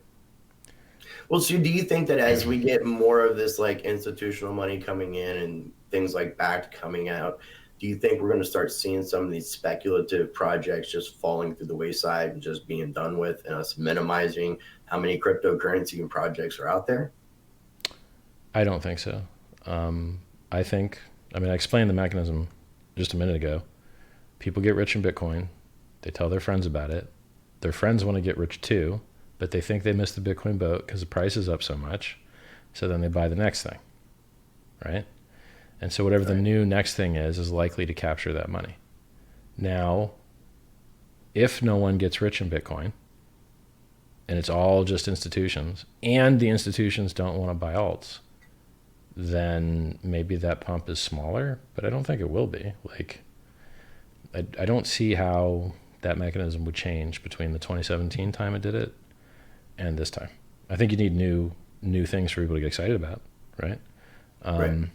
Speaker 3: Well, so do you think that as we get more of this like institutional money coming in and things like backed coming out, do you think we're going to start seeing some of these speculative projects just falling through the wayside and just being done with, and us minimizing how many cryptocurrency and projects are out there?
Speaker 2: I don't think so. I explained the mechanism just a minute ago. People get rich in Bitcoin. They tell their friends about it. Their friends want to get rich too, but they think they missed the Bitcoin boat because the price is up so much. So then they buy the next thing, right? And so whatever the new next thing is likely to capture that money. Now, if no one gets rich in Bitcoin, and it's all just institutions, and the institutions don't want to buy alts, then maybe that pump is smaller, but I don't think it will be. Like, I don't see how that mechanism would change between the 2017 time it did it and this time. I think you need new things for people to get excited about, right?
Speaker 3: Right.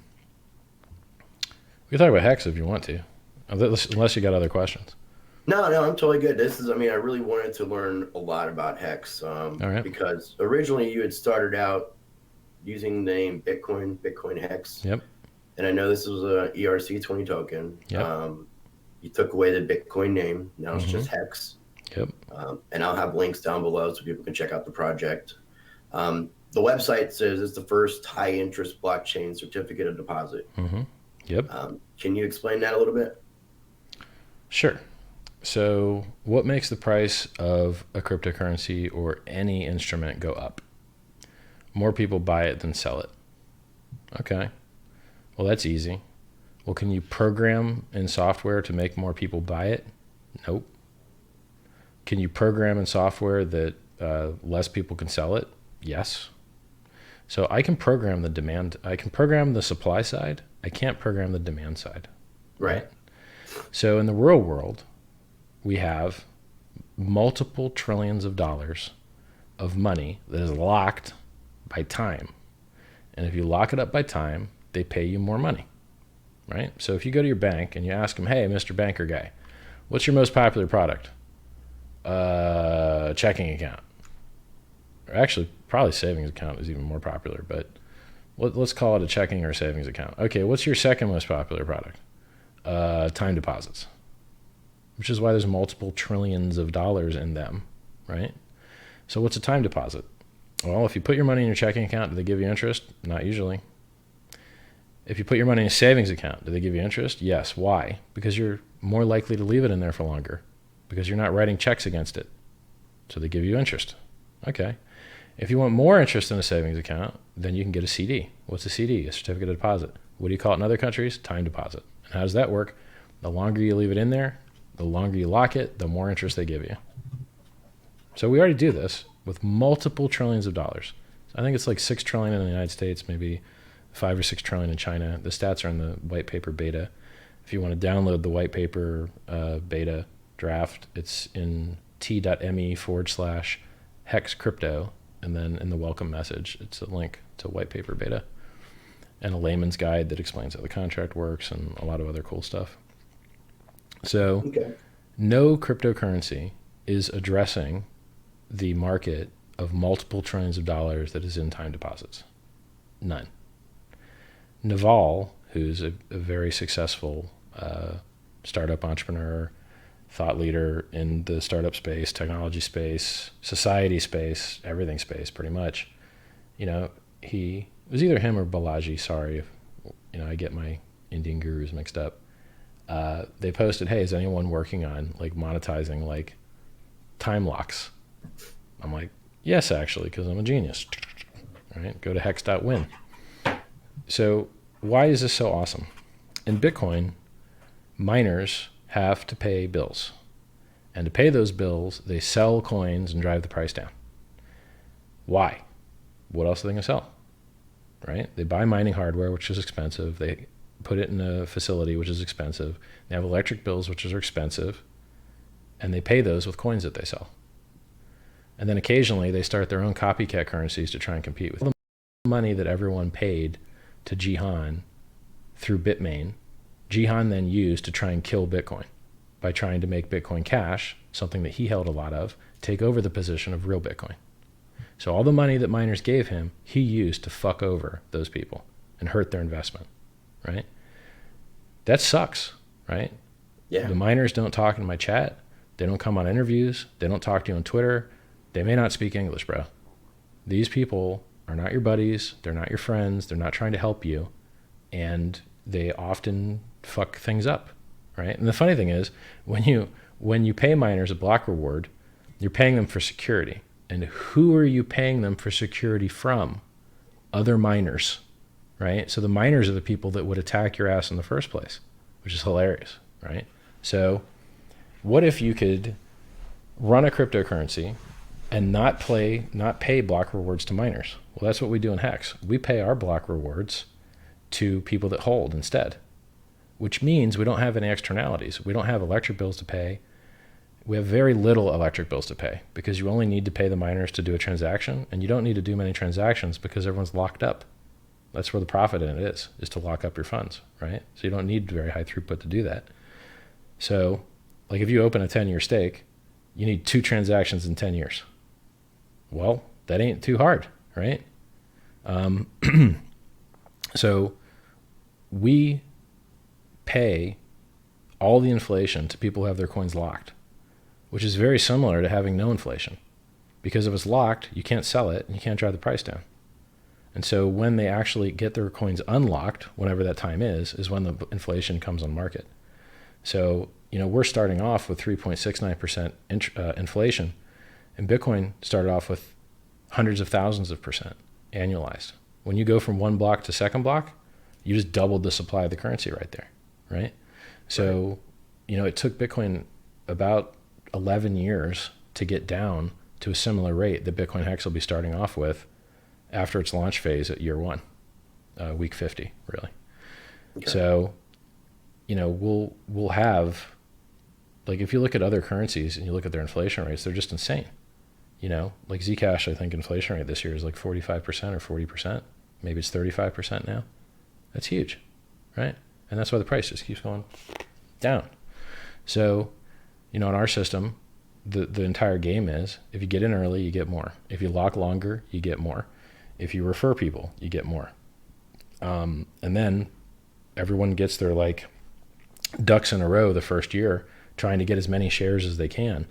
Speaker 2: We can talk about Hex if you want to, unless you got other questions.
Speaker 3: No, I'm totally good. I really wanted to learn a lot about Hex,
Speaker 2: right.
Speaker 3: Because originally you had started out using the name Bitcoin Hex.
Speaker 2: Yep.
Speaker 3: And I know this was a ERC20 token.
Speaker 2: Yep.
Speaker 3: You took away the Bitcoin name. Now it's just Hex.
Speaker 2: Yep.
Speaker 3: And I'll have links down below so people can check out the project. The website says it's the first high interest blockchain certificate of deposit.
Speaker 2: Mm-hmm. Yep.
Speaker 3: Can you explain that a little bit?
Speaker 2: Sure. So what makes the price of a cryptocurrency or any instrument go up? More people buy it than sell it. Okay. Well, that's easy. Well, can you program in software to make more people buy it? Nope. Can you program in software that less people can sell it? Yes. So I can program the demand. I can program the supply side. I can't program the demand side.
Speaker 3: Right.
Speaker 2: So in the real world, we have multiple trillions of dollars of money that is locked by time. And if you lock it up by time, they pay you more money, right? So if you go to your bank and you ask them, hey, Mr. Banker guy, what's your most popular product? Checking account. Or actually, probably savings account is even more popular, but let's call it a checking or savings account. Okay, what's your second most popular product? Time deposits, which is why there's multiple trillions of dollars in them, right? So what's a time deposit? Well, if you put your money in your checking account, do they give you interest? Not usually. If you put your money in a savings account, do they give you interest? Yes. Why? Because you're more likely to leave it in there for longer, because you're not writing checks against it. So they give you interest. Okay. If you want more interest in a savings account, then you can get a CD. What's a CD? A certificate of deposit. What do you call it in other countries? Time deposit. And how does that work? The longer you leave it in there, the longer you lock it, the more interest they give you. So we already do this with multiple trillions of dollars. I think it's like 6 trillion in the United States, maybe 5 or 6 trillion in China. The stats are in the white paper beta. If you want to download the white paper beta draft, it's in t.me/hex crypto. And then in the welcome message, it's a link to white paper beta and a layman's guide that explains how the contract works and a lot of other cool stuff. So no cryptocurrency is addressing the market of multiple trillions of dollars that is in time deposits. None. Naval, who's a very successful startup entrepreneur, thought leader in the startup space, technology space, society space, everything space, pretty much. He it was either him or Balaji. Sorry if I get my Indian gurus mixed up. They posted, "Hey, is anyone working on like monetizing like time locks?" I'm like, "Yes, actually, because I'm a genius." All right, go to hex.win. So why is this so awesome? In Bitcoin, miners have to pay bills. And to pay those bills, they sell coins and drive the price down. Why? What else are they going to sell? Right? They buy mining hardware, which is expensive. They put it in a facility, which is expensive. They have electric bills, which are expensive. And they pay those with coins that they sell. And then occasionally they start their own copycat currencies to try and compete with the money that everyone paid to Jihan through Bitmain. Jihan then used to try and kill Bitcoin by trying to make Bitcoin Cash, something that he held a lot of, take over the position of real Bitcoin. So all the money that miners gave him, he used to fuck over those people and hurt their investment, right? That sucks, right?
Speaker 3: Yeah.
Speaker 2: The miners don't talk in my chat. They don't come on interviews. They don't talk to you on Twitter. They may not speak English, bro. These people are not your buddies. They're not your friends. They're not trying to help you. And they often fuck things up, right? And the funny thing is, when you pay miners a block reward, you're paying them for security. And who are you paying them for security from? Other miners, right? So the miners are the people that would attack your ass in the first place, which is hilarious, right? So what if you could run a cryptocurrency and not pay block rewards to miners? Well, that's what we do in Hex. We pay our block rewards to people that hold instead, which means we don't have any externalities. We don't have electric bills to pay. We have very little electric bills to pay because you only need to pay the miners to do a transaction, and you don't need to do many transactions because everyone's locked up. That's where the profit in it is to lock up your funds, right? So you don't need very high throughput to do that. So like if you open a 10-year stake, you need 2 transactions in 10 years. Well, that ain't too hard, right? So we pay all the inflation to people who have their coins locked, which is very similar to having no inflation. Because if it's locked, you can't sell it and you can't drive the price down. And so when they actually get their coins unlocked, whenever that time is when the inflation comes on market. So, we're starting off with 3.69% inflation, and Bitcoin started off with hundreds of thousands of percent annualized. When you go from one block to second block, you just doubled the supply of the currency right there, right? So, it took Bitcoin about 11 years to get down to a similar rate that Bitcoin Hex will be starting off with after its launch phase at year 1, week 50, really. Okay. So, we'll have, like if you look at other currencies and you look at their inflation rates, they're just insane. Like Zcash, I think inflation rate this year is like 45% or 40%. Maybe it's 35% now. That's huge, right? And that's why the price just keeps going down. So, in our system, the entire game is if you get in early, you get more. If you lock longer, you get more. If you refer people, you get more. And then everyone gets their like ducks in a row the first year, trying to get as many shares as they can,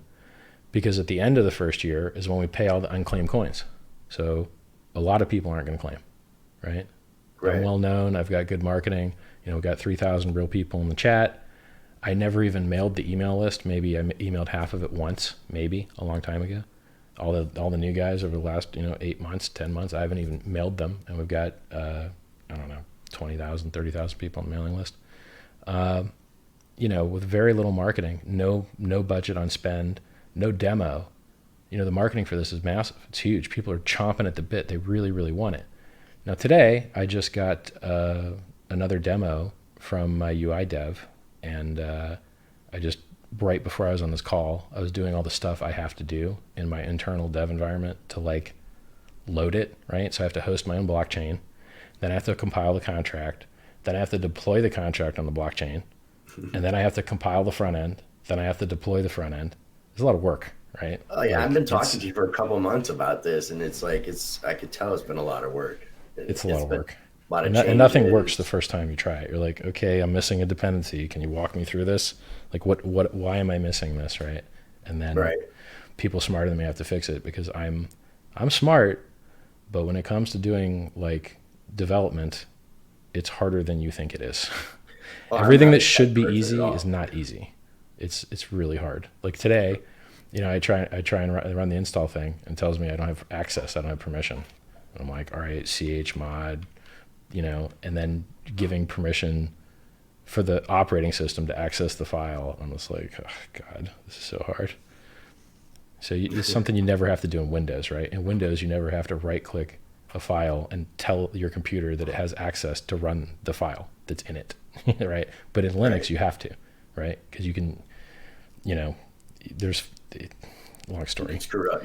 Speaker 2: because at the end of the first year is when we pay all the unclaimed coins. So a lot of people aren't going to claim, right? I'm well known. I've got good marketing. We've got 3,000 real people in the chat. I never even mailed the email list. Maybe I emailed half of it once, maybe a long time ago. All the new guys over the last 8 months, 10 months, I haven't even mailed them, and we've got I don't know, 20,000, 30,000 people on the mailing list. With very little marketing, no budget on spend, no demo. The marketing for this is massive. It's huge. People are chomping at the bit. They really, really want it. Now today, I just got another demo from my UI dev, and I just, right before I was on this call, I was doing all the stuff I have to do in my internal dev environment to like load it, right? So I have to host my own blockchain, then I have to compile the contract, then I have to deploy the contract on the blockchain, and then I have to compile the front end, then I have to deploy the front end. There's a lot of work, right?
Speaker 3: Oh yeah, I've been talking to you for a couple of months about this, and it's like I could tell it's been a lot of work.
Speaker 2: It's a lot of work.
Speaker 3: A lot of
Speaker 2: and nothing works the first time you try it. You're like, okay, I'm missing a dependency. Can you walk me through this? Like, why am I missing this, right? And then people smarter than me have to fix it, because I'm smart, but when it comes to doing like development, it's harder than you think it is. Everything that should be easy is not easy. It's really hard. Like today, I try and run the install thing, and it tells me I don't have access. I don't have permission. And I'm like, all right, chmod, and then giving permission for the operating system to access the file. I'm just like, oh God, this is so hard. So it's something you never have to do in Windows, right? In Windows, you never have to right click a file and tell your computer that it has access to run the file that's in it, right? But in Linux, you have to, right? Because you can, long story.
Speaker 3: You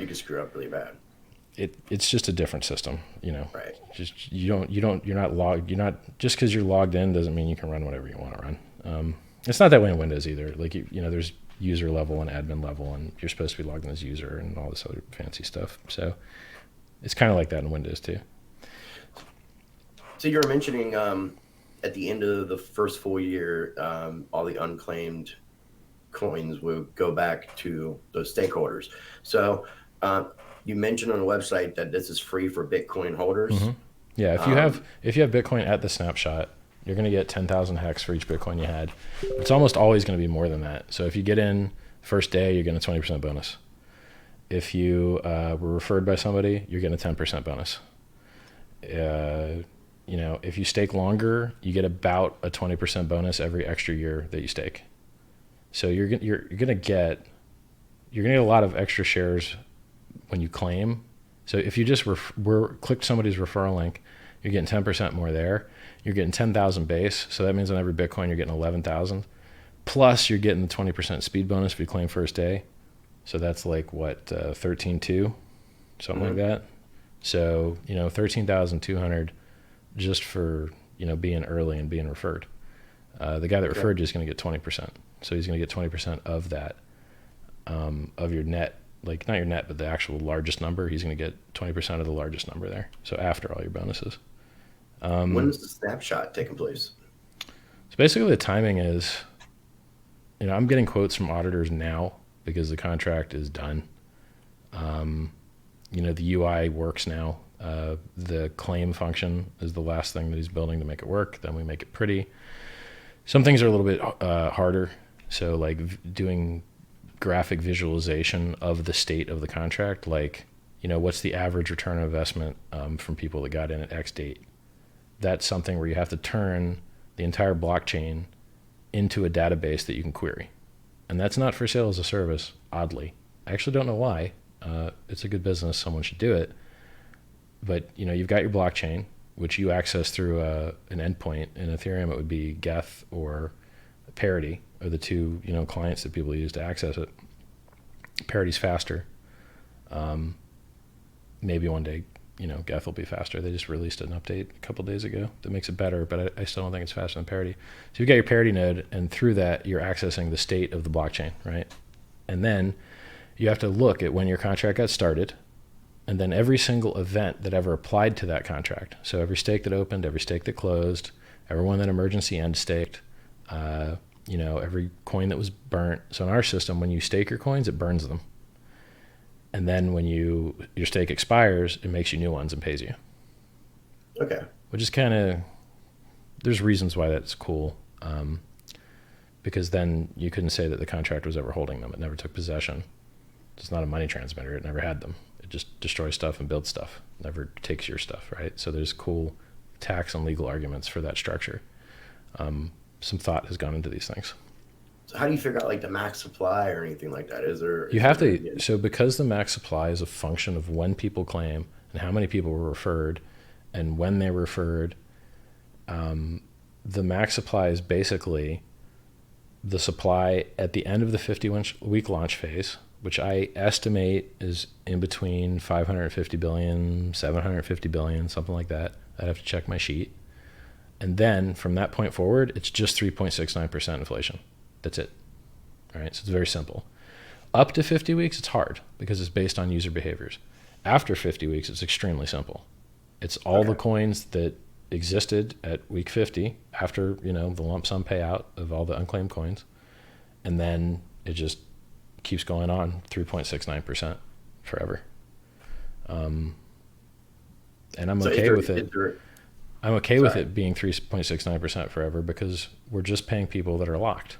Speaker 3: can screw up really bad.
Speaker 2: It's just a different system,
Speaker 3: Right.
Speaker 2: Just just because you're logged in doesn't mean you can run whatever you want to run. It's not that way in Windows either. Like there's user level and admin level, and you're supposed to be logged in as user and all this other fancy stuff. So it's kind of like that in Windows too.
Speaker 3: So you were mentioning at the end of the first full year, all the unclaimed coins will go back to those stakeholders. So you mentioned on the website that this is free for Bitcoin holders.
Speaker 2: Mm-hmm. Yeah, if you have Bitcoin at the snapshot, you're going to get 10,000 hex for each Bitcoin you had. It's almost always going to be more than that. So if you get in first day, you're getting a 20% bonus. If you were referred by somebody, you're getting a 10% bonus. If you stake longer, you get about a 20% bonus every extra year that you stake. So you're gonna get a lot of extra shares when you claim. So if you just click somebody's referral link, you're getting 10% more there. You're getting 10,000 base. So that means on every Bitcoin, you're getting 11,000. Plus you're getting the 20% speed bonus if you claim first day. So that's like what, 13.2, something like that. So, 13,200 just for, being early and being referred. The guy that referred you is going to get 20%. So he's going to get 20% of that, of your net, like not your net, but the actual largest number. He's going to get 20% of the largest number there. So after all your bonuses.
Speaker 3: When is the snapshot taking place?
Speaker 2: So basically the timing is, I'm getting quotes from auditors now because the contract is done. The UI works now. The claim function is the last thing that he's building to make it work. Then we make it pretty. Some things are a little bit harder. So like doing graphic visualization of the state of the contract, like, what's the average return on investment from people that got in at X date? That's something where you have to turn the entire blockchain into a database that you can query. And that's not for sale as a service, oddly. I actually don't know why. It's a good business. Someone should do it. But, you've got your blockchain, which you access through an endpoint. In Ethereum, it would be Geth or Parity are the two, clients that people use to access it. Parity's faster. Maybe one day, Geth will be faster. They just released an update a couple days ago that makes it better, but I still don't think it's faster than Parity. So you've got your Parity node, and through that, you're accessing the state of the blockchain, right? And then you have to look at when your contract got started, And then every single event that ever applied to that contract, so every stake that opened, every stake that closed, everyone that emergency end staked, every coin that was burnt. So in our system, when you stake your coins, it burns them. And then when your stake expires, it makes you new ones and pays you.
Speaker 3: Okay.
Speaker 2: Which is kind of, there's reasons why that's cool. Because then you couldn't say that the contract was ever holding them. It never took possession. It's not a money transmitter. It never had them. It just destroys stuff and builds stuff. It never takes your stuff, right? So there's cool tax and legal arguments for that structure. Some thought has gone into these things.
Speaker 3: So how do you figure out like the max supply or anything like that?
Speaker 2: So because the max supply is a function of when people claim and how many people were referred and when they were referred, the max supply is basically the supply at the end of the 50-week launch phase, which I estimate is in between 550 billion, 750 billion, something like that. I'd have to check my sheet. And then from that point forward, it's just 3.69% inflation. That's it. All right. So it's very simple. Up to 50 weeks, it's hard because it's based on user behaviors. After 50 weeks, it's extremely simple. It's all the coins that existed at week 50 after, the lump sum payout of all the unclaimed coins. And then it just keeps going on 3.69% forever. And I'm okay with it. I'm okay with it being 3.69% forever because we're just paying people that are locked.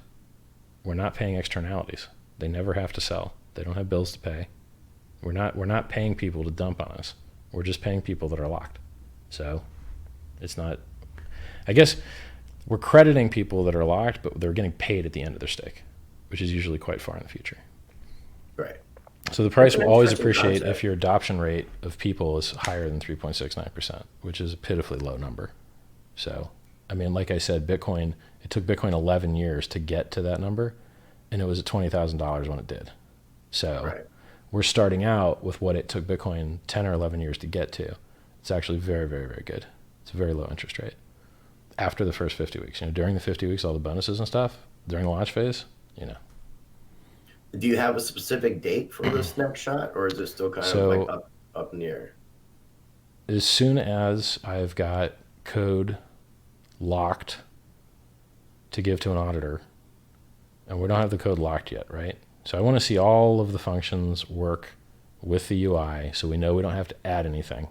Speaker 2: We're not paying externalities. They never have to sell. They don't have bills to pay. We're not paying people to dump on us. We're just paying people that are locked. So it's not, I guess we're crediting people that are locked, but they're getting paid at the end of their stake, which is usually quite far in the future.
Speaker 3: Right.
Speaker 2: So the price will always appreciate if your adoption rate of people is higher than 3.69%, which is a pitifully low number. So, I mean, like I said, Bitcoin, it took Bitcoin 11 years to get to that number, and it was at $20,000 when it did. So we're starting out with what it took Bitcoin 10 or 11 years to get to. It's actually very, very, very good. It's a very low interest rate. After the first 50 weeks, during the 50 weeks, all the bonuses and stuff, during the launch phase,
Speaker 3: Do you have a specific date for this next shot, or is it still kind of like up in the air?
Speaker 2: As soon as I've got code locked to give to an auditor, and we don't have the code locked yet, right? So I want to see all of the functions work with the UI so we know we don't have to add anything.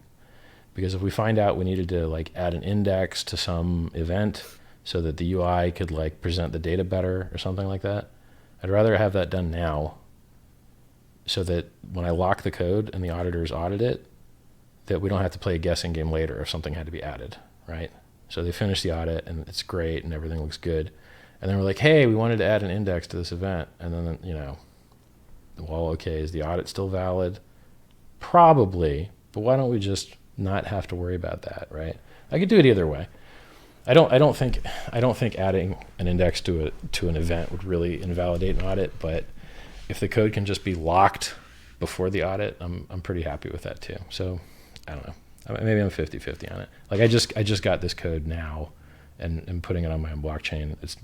Speaker 2: Because if we find out we needed to add an index to some event so that the UI could present the data better or something like that, I'd rather have that done now so that when I lock the code and the auditors audit it, that we don't have to play a guessing game later if something had to be added, right? So they finish the audit and it's great and everything looks good. And then we're like, hey, we wanted to add an index to this event. And then, well, okay, is the audit still valid? Probably, but why don't we just not have to worry about that, right? I could do it either way. I don't think adding an index to an event would really invalidate an audit, but if the code can just be locked before the audit, I'm pretty happy with that too. So I don't know. Maybe I'm 50-50 on it. I just got this code now and putting it on my own blockchain. It's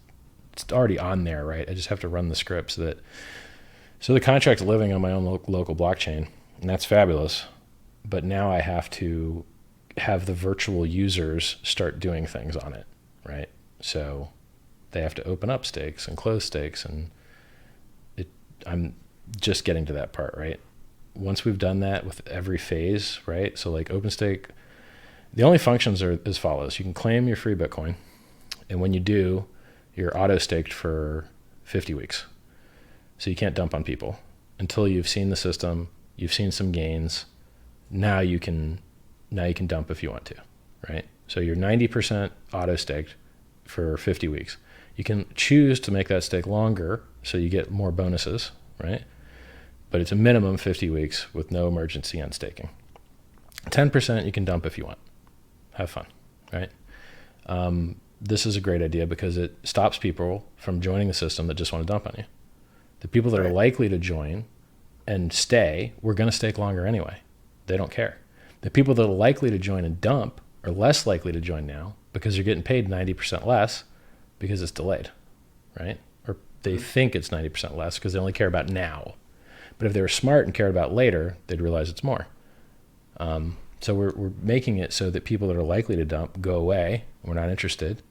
Speaker 2: already on there, right? I just have to run the script so the contract's living on my own local blockchain, and that's fabulous. But now I have to have the virtual users start doing things on it, right? So they have to open up stakes and close stakes, and I'm just getting to that part, right? Once we've done that with every phase, right? So OpenStake, the only functions are as follows. You can claim your free Bitcoin, and when you do, you're auto-staked for 50 weeks. So you can't dump on people until you've seen the system, you've seen some gains. Now you can dump if you want to, right? So you're 90% auto-staked for 50 weeks. You can choose to make that stake longer so you get more bonuses, right? But it's a minimum 50 weeks with no emergency end staking. 10% you can dump if you want. Have fun, right? This is a great idea because it stops people from joining the system that just want to dump on you. The people that are likely to join and stay, we're going to stake longer anyway. They don't care. The people that are likely to join and dump are less likely to join now because you're getting paid 90% less because it's delayed, right? Or they think it's 90% less because they only care about now. But if they were smart and cared about later, they'd realize it's more. So we're making it so that people that are likely to dump go away. We're not interested.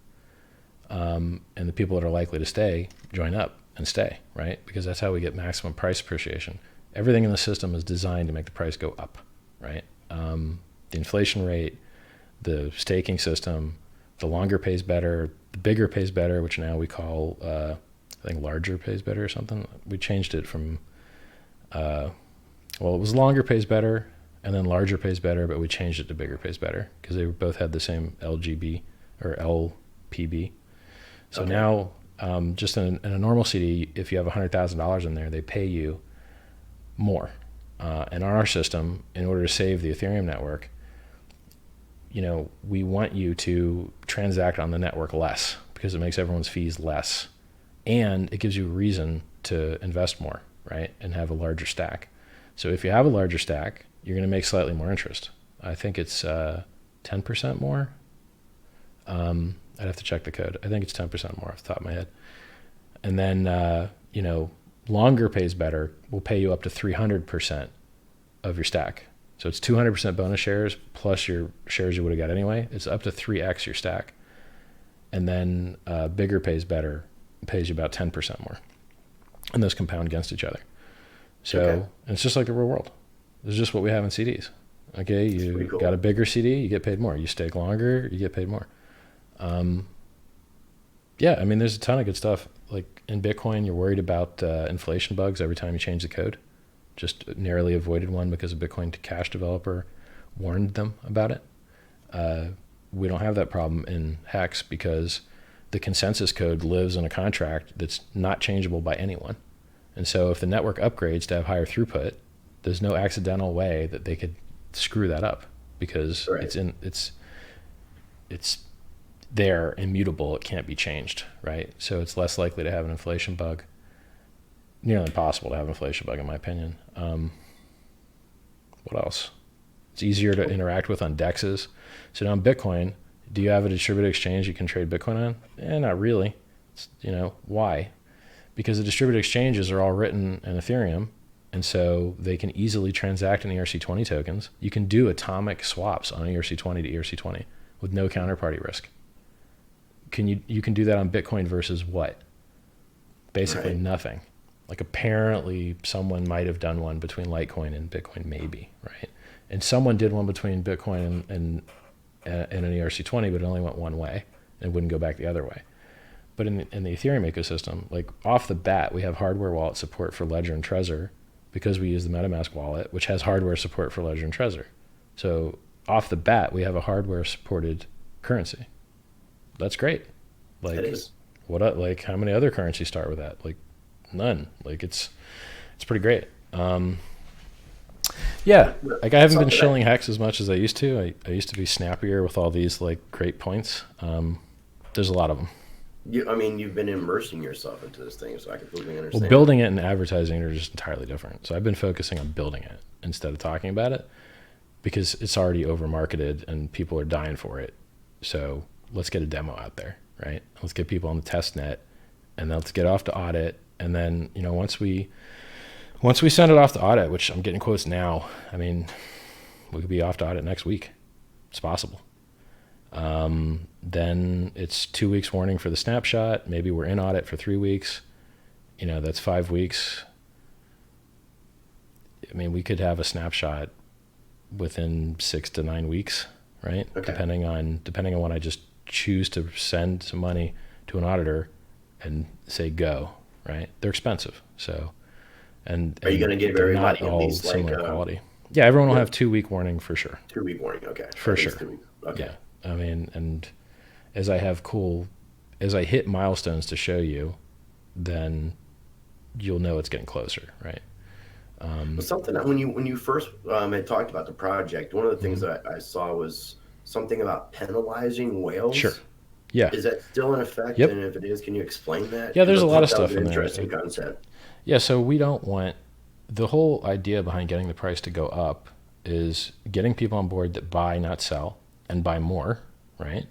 Speaker 2: And the people that are likely to stay join up and stay, right? Because that's how we get maximum price appreciation. Everything in the system is designed to make the price go up, right? The inflation rate, the staking system, the longer pays better, the bigger pays better, which now we call, I think larger pays better or something. We changed it from, it was longer pays better and then larger pays better, but we changed it to bigger pays better because they both had the same LGB or LPB. So now, just in a normal CD, if you have $100,000 in there, they pay you more. And on our system, in order to save the Ethereum network, we want you to transact on the network less because it makes everyone's fees less. And it gives you a reason to invest more, right? And have a larger stack. So if you have a larger stack, you're going to make slightly more interest. I think it's 10% more. I'd have to check the code. I think it's 10% more off the top of my head. And then, longer pays better will pay you up to 300% of your stack. So it's 200% bonus shares plus your shares you would have got anyway. It's up to 3x your stack. And then bigger pays better pays you about 10% more. And those compound against each other. So and it's just like the real world. It's just what we have in CDs. Okay, you got a bigger CD, you get paid more. You stake longer, you get paid more. There's a ton of good stuff. Like in Bitcoin, you're worried about inflation bugs every time you change the code. Just narrowly avoided one because a Bitcoin Cash developer warned them about it. We don't have that problem in Hex because the consensus code lives in a contract that's not changeable by anyone. And so if the network upgrades to have higher throughput, there's no accidental way that they could screw that up because it's there, immutable, it can't be changed, right? So it's less likely to have an inflation bug. Nearly impossible to have an inflation bug, in my opinion. What else? It's easier to interact with on DEXs. So now in Bitcoin, do you have a distributed exchange you can trade Bitcoin on? Not really. Why? Because the distributed exchanges are all written in Ethereum, and so they can easily transact in ERC20 tokens. You can do atomic swaps on ERC20 to ERC20 with no counterparty risk. You can do that on Bitcoin versus what? Basically nothing. Like apparently someone might have done one between Litecoin and Bitcoin, maybe, right? And someone did one between Bitcoin and an ERC20, but it only went one way and wouldn't go back the other way. But in the Ethereum ecosystem, like off the bat, we have hardware wallet support for Ledger and Trezor because we use the MetaMask wallet, which has hardware support for Ledger and Trezor. So off the bat, we have a hardware supported currency. That's great. Like,
Speaker 3: it is.
Speaker 2: Like how many other currencies start with that? Like none. Like it's pretty great. Like I haven't been shilling Hex as much as I used to. I used to be snappier with all these like great points. There's a lot of them.
Speaker 3: You've been immersing yourself into this thing, so I completely understand.
Speaker 2: Well, building it and advertising are just entirely different. So I've been focusing on building it instead of talking about it because it's already over marketed and people are dying for it. So let's get a demo out there, right? Let's get people on the test net and let's get off to audit. And then, once we send it off to audit, which I'm getting quotes now, we could be off to audit next week. It's possible. Then it's 2 weeks warning for the snapshot. Maybe we're in audit for 3 weeks. That's 5 weeks. We could have a snapshot within 6 to 9 weeks, right? Okay. Depending on when I just choose to send some money to an auditor and say go, right? They're expensive. So, and
Speaker 3: are you going to give everybody
Speaker 2: not all similar quality? Yeah, everyone will have 2 week warning for sure.
Speaker 3: 2 week warning, okay.
Speaker 2: For sure.
Speaker 3: Okay.
Speaker 2: Yeah. And as I hit milestones to show you, then you'll know it's getting closer, right?
Speaker 3: Something that when you first had talked about the project, one of the things that I saw was something about penalizing whales.
Speaker 2: Sure. Yeah.
Speaker 3: Is that still in effect?
Speaker 2: Yep.
Speaker 3: And if it is, can you explain that?
Speaker 2: Yeah, there's a lot of stuff in there.
Speaker 3: Interesting concept.
Speaker 2: Yeah, so we don't want the whole idea behind getting the price to go up is getting people on board that buy, not sell, and buy more, right?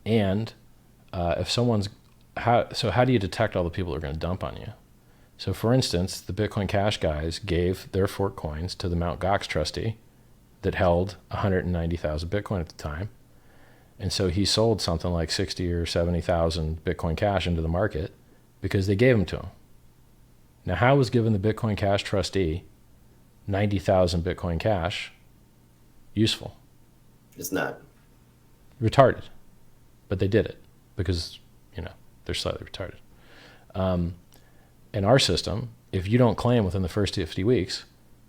Speaker 2: And if someone's how do you detect all the people that are going to dump on you? So for instance, the Bitcoin Cash guys gave their fork coins to the Mt. Gox trustee, that held 190,000 Bitcoin at the time. And so he sold something like 60 or 70,000 Bitcoin Cash into the market because they gave them to him. Now, how was giving the Bitcoin Cash trustee 90,000 Bitcoin Cash useful?
Speaker 3: It's not.
Speaker 2: Retarded. But they did it because, they're slightly retarded. In our system, if you don't claim within the first 50 weeks,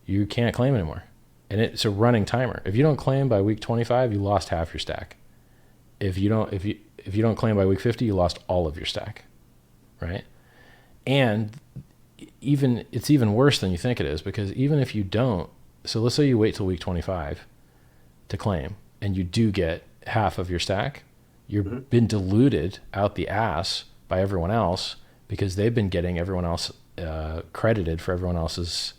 Speaker 2: you can't claim anymore. And it's a running timer. If you don't claim by week 25, you lost half your stack. If you don't claim by week 50, you lost all of your stack, right? And it's even worse than you think it is, because even if you don't, so let's say you wait till week 25 to claim and you do get half of your stack, you've been diluted out the ass by everyone else because they've been getting everyone else credited for everyone else's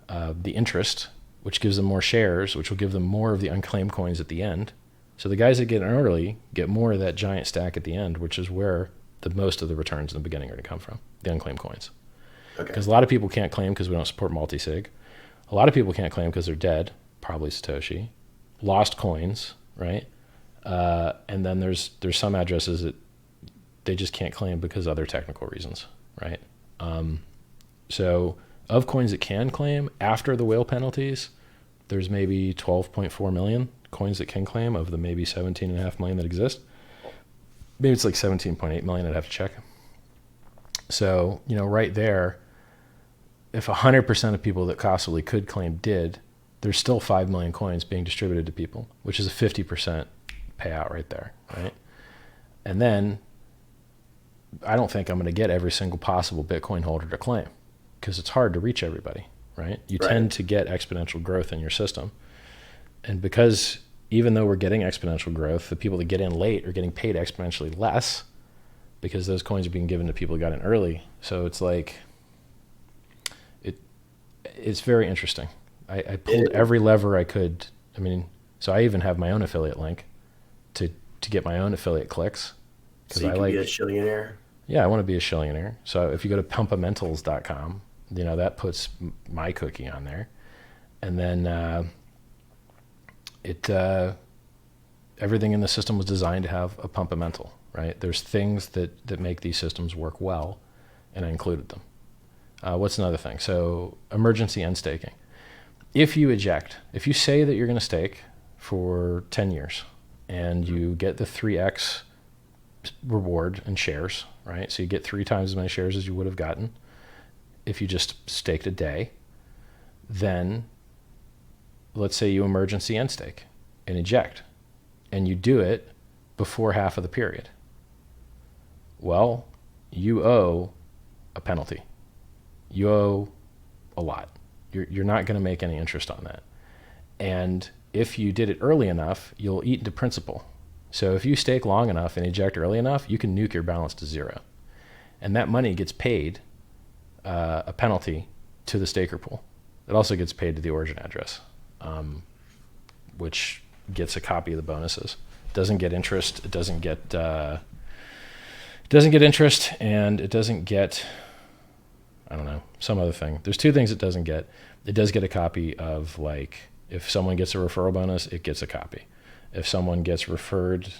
Speaker 2: the interest, which gives them more shares, which will give them more of the unclaimed coins at the end. So the guys that get in early get more of that giant stack at the end, which is where the most of the returns in the beginning are going to come from, the unclaimed coins.
Speaker 3: Okay.
Speaker 2: Because a lot of people can't claim because we don't support multi-sig. A lot of people can't claim because they're dead, probably Satoshi. Lost coins, right? And then there's some addresses that they just can't claim because of other technical reasons, right? So of coins that can claim after the whale penalties, there's maybe 12.4 million coins that can claim of the maybe 17.5 million that exist. Maybe it's like 17.8 million, I'd have to check. So, right there, if 100% of people that possibly could claim did, there's still 5 million coins being distributed to people, which is a 50% payout right there, right? And then I don't think I'm going to get every single possible Bitcoin holder to claim because it's hard to reach everybody, right? You tend to get exponential growth in your system. And because even though we're getting exponential growth, the people that get in late are getting paid exponentially less because those coins are being given to people who got in early. So it's like, it's very interesting. I pulled every lever I could. So I even have my own affiliate link to get my own affiliate clicks.
Speaker 3: So you can be a shillionaire? Yeah,
Speaker 2: I want to be a shillionaire. So if you go to pumpamentals.com, that puts my cookie on there. And then everything in the system was designed to have a pumpamental, right? There's things that make these systems work well, and I included them. What's another thing? So emergency end staking. If you say that you're going to stake for 10 years and you get the 3x reward in shares, right? So you get 3 times as many shares as you would have gotten if you just staked a day. Then let's say you emergency end stake and eject, and you do it before half of the period. Well, you owe a penalty. You owe a lot. You're not going to make any interest on that. And if you did it early enough, you'll eat into principal. So if you stake long enough and eject early enough, you can nuke your balance to 0. And that money gets paid a penalty to the staker pool. It also gets paid to the origin address, which gets a copy of the bonuses. It doesn't get interest. It doesn't get interest, and it doesn't get, I don't know, some other thing. There's 2 things it doesn't get. It does get a copy of, like, if someone gets a referral bonus, it gets a copy. If someone gets referred,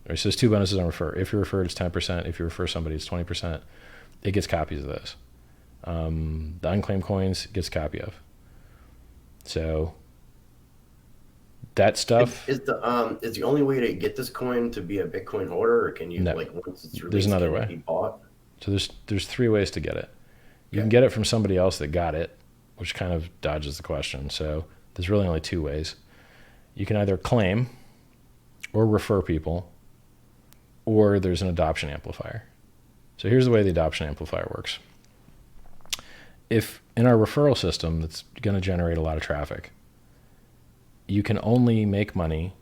Speaker 2: or so there's 2 bonuses on refer. If you're referred, it's 10%. If you refer somebody, it's 20%. It gets copies of those. The unclaimed coins it gets a copy of. So that stuff
Speaker 3: is the only way to get this coin to be a Bitcoin holder, or can you once it's released,
Speaker 2: there's another way.
Speaker 3: Be bought?
Speaker 2: So there's 3 ways to get it. You can get it from somebody else that got it, which kind of dodges the question. So there's really only 2 ways. You can either claim or refer people, or there's an adoption amplifier. So here's the way the adoption amplifier works. If in our referral system that's going to generate a lot of traffic, you can only make money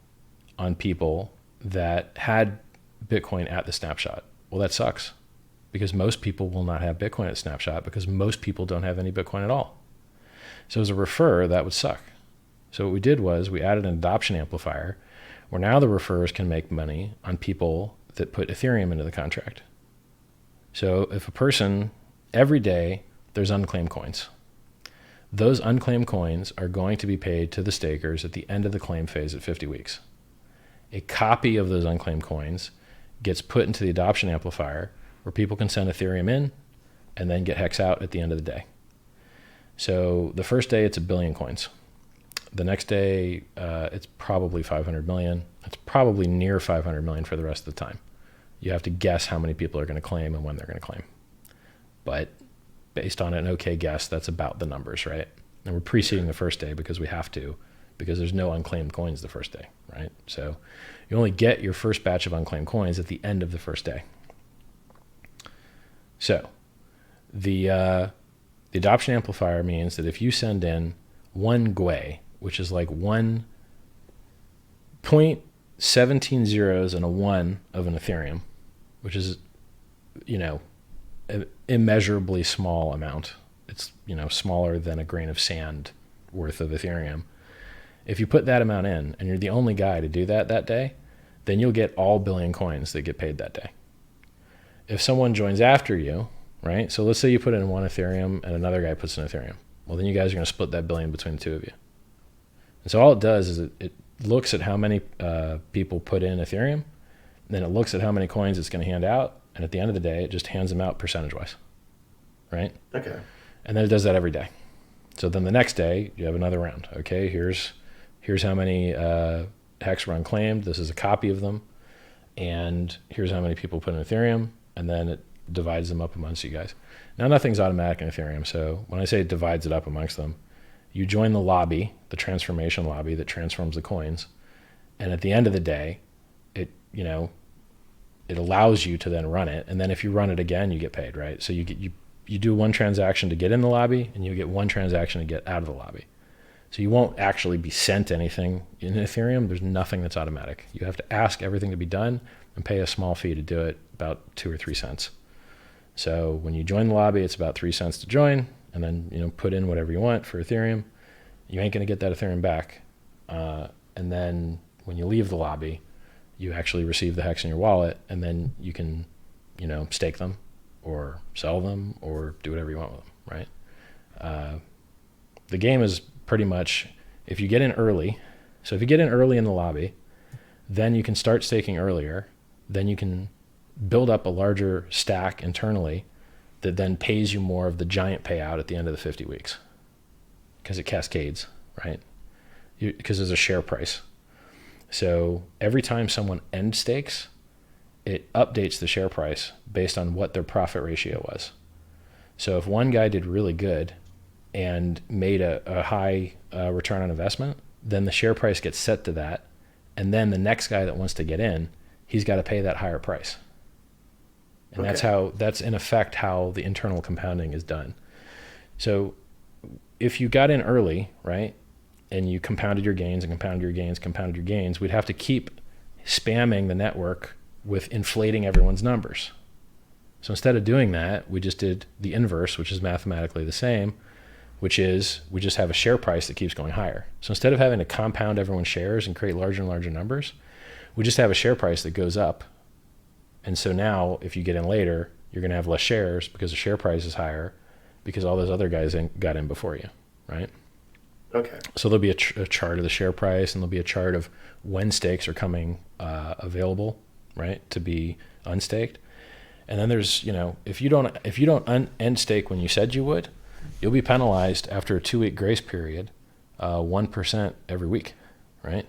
Speaker 2: on people that had Bitcoin at the snapshot. Well, that sucks because most people will not have Bitcoin at snapshot because most people don't have any Bitcoin at all. So as a refer, that would suck. So what we did was we added an adoption amplifier where now the referrers can make money on people that put Ethereum into the contract. So if a person, every day there's unclaimed coins. those unclaimed coins are going to be paid to the stakers at the end of the claim phase at 50 weeks. A copy of those unclaimed coins gets put into the adoption amplifier where people can send Ethereum in and then get Hex out at the end of the day. So the first day, it's 1 billion coins. The next day, it's probably 500 million. It's probably near 500 million for the rest of the time. You have to guess how many people are going to claim and when they're going to claim. But based on an okay guess, that's about the numbers, right? And we're preceding the first day because we have to, because there's no unclaimed coins the first day, right? So you only get your first batch of unclaimed coins at the end of the first day. So the adoption amplifier means that if you send in 1 gwei, which is like 1.17 zeros and a 1 of an Ethereum, which is, an immeasurably small amount. It's, smaller than a grain of sand worth of Ethereum. If you put that amount in and you're the only guy to do that day, then you'll get all billion coins that get paid that day. If someone joins after you, right? So let's say you put in 1 Ethereum and another guy puts in Ethereum. Well, then you guys are going to split that billion between the two of you. And so all it does is it looks at how many people put in Ethereum, then it looks at how many coins it's going to hand out, and at the end of the day, it just hands them out percentage-wise, right?
Speaker 3: Okay.
Speaker 2: And then it does that every day. So then the next day, you have another round. Okay, here's how many Hex were unclaimed. This is a copy of them. And here's how many people put in Ethereum, and then it divides them up amongst you guys. Now, nothing's automatic in Ethereum, so when I say it divides it up amongst them, you join the lobby, the transformation lobby that transforms the coins, and at the end of the day, it allows you to then run it, and then if you run it again, you get paid, right? So you do 1 transaction to get in the lobby, and you get 1 transaction to get out of the lobby. So you won't actually be sent anything in Ethereum. There's nothing that's automatic. You have to ask everything to be done and pay a small fee to do it, about 2 or 3 cents. So when you join the lobby, it's about 3 cents to join, and then put in whatever you want for Ethereum. You ain't going to get that Ethereum back. And then when you leave the lobby, you actually receive the Hex in your wallet, and then you can, stake them or sell them or do whatever you want with them, right? The game is pretty much, if you get in early, so if you get in early in the lobby, then you can start staking earlier, then you can build up a larger stack internally that then pays you more of the giant payout at the end of the 50 weeks because it cascades, right? Because there's a share price. So every time someone end stakes, it updates the share price based on what their profit ratio was. So if one guy did really good and made a high return on investment, then the share price gets set to that. And then the next guy that wants to get in, he's got to pay that higher price. And that's in effect how the internal compounding is done. So if you got in early, right, and you compounded your gains and compounded your gains, compounded your gains, we'd have to keep spamming the network with inflating everyone's numbers. So instead of doing that, we just did the inverse, which is mathematically the same, which is we just have a share price that keeps going higher. So instead of having to compound everyone's shares and create larger and larger numbers, we just have a share price that goes up. And so now if you get in later, you're going to have less shares because the share price is higher because all those other guys got in before you, right?
Speaker 3: Okay.
Speaker 2: So there'll be a chart of the share price, and there'll be a chart of when stakes are coming available, right, to be unstaked. And then there's, if you don't end stake when you said you would, you'll be penalized after a 2-week grace period, 1% every week, right?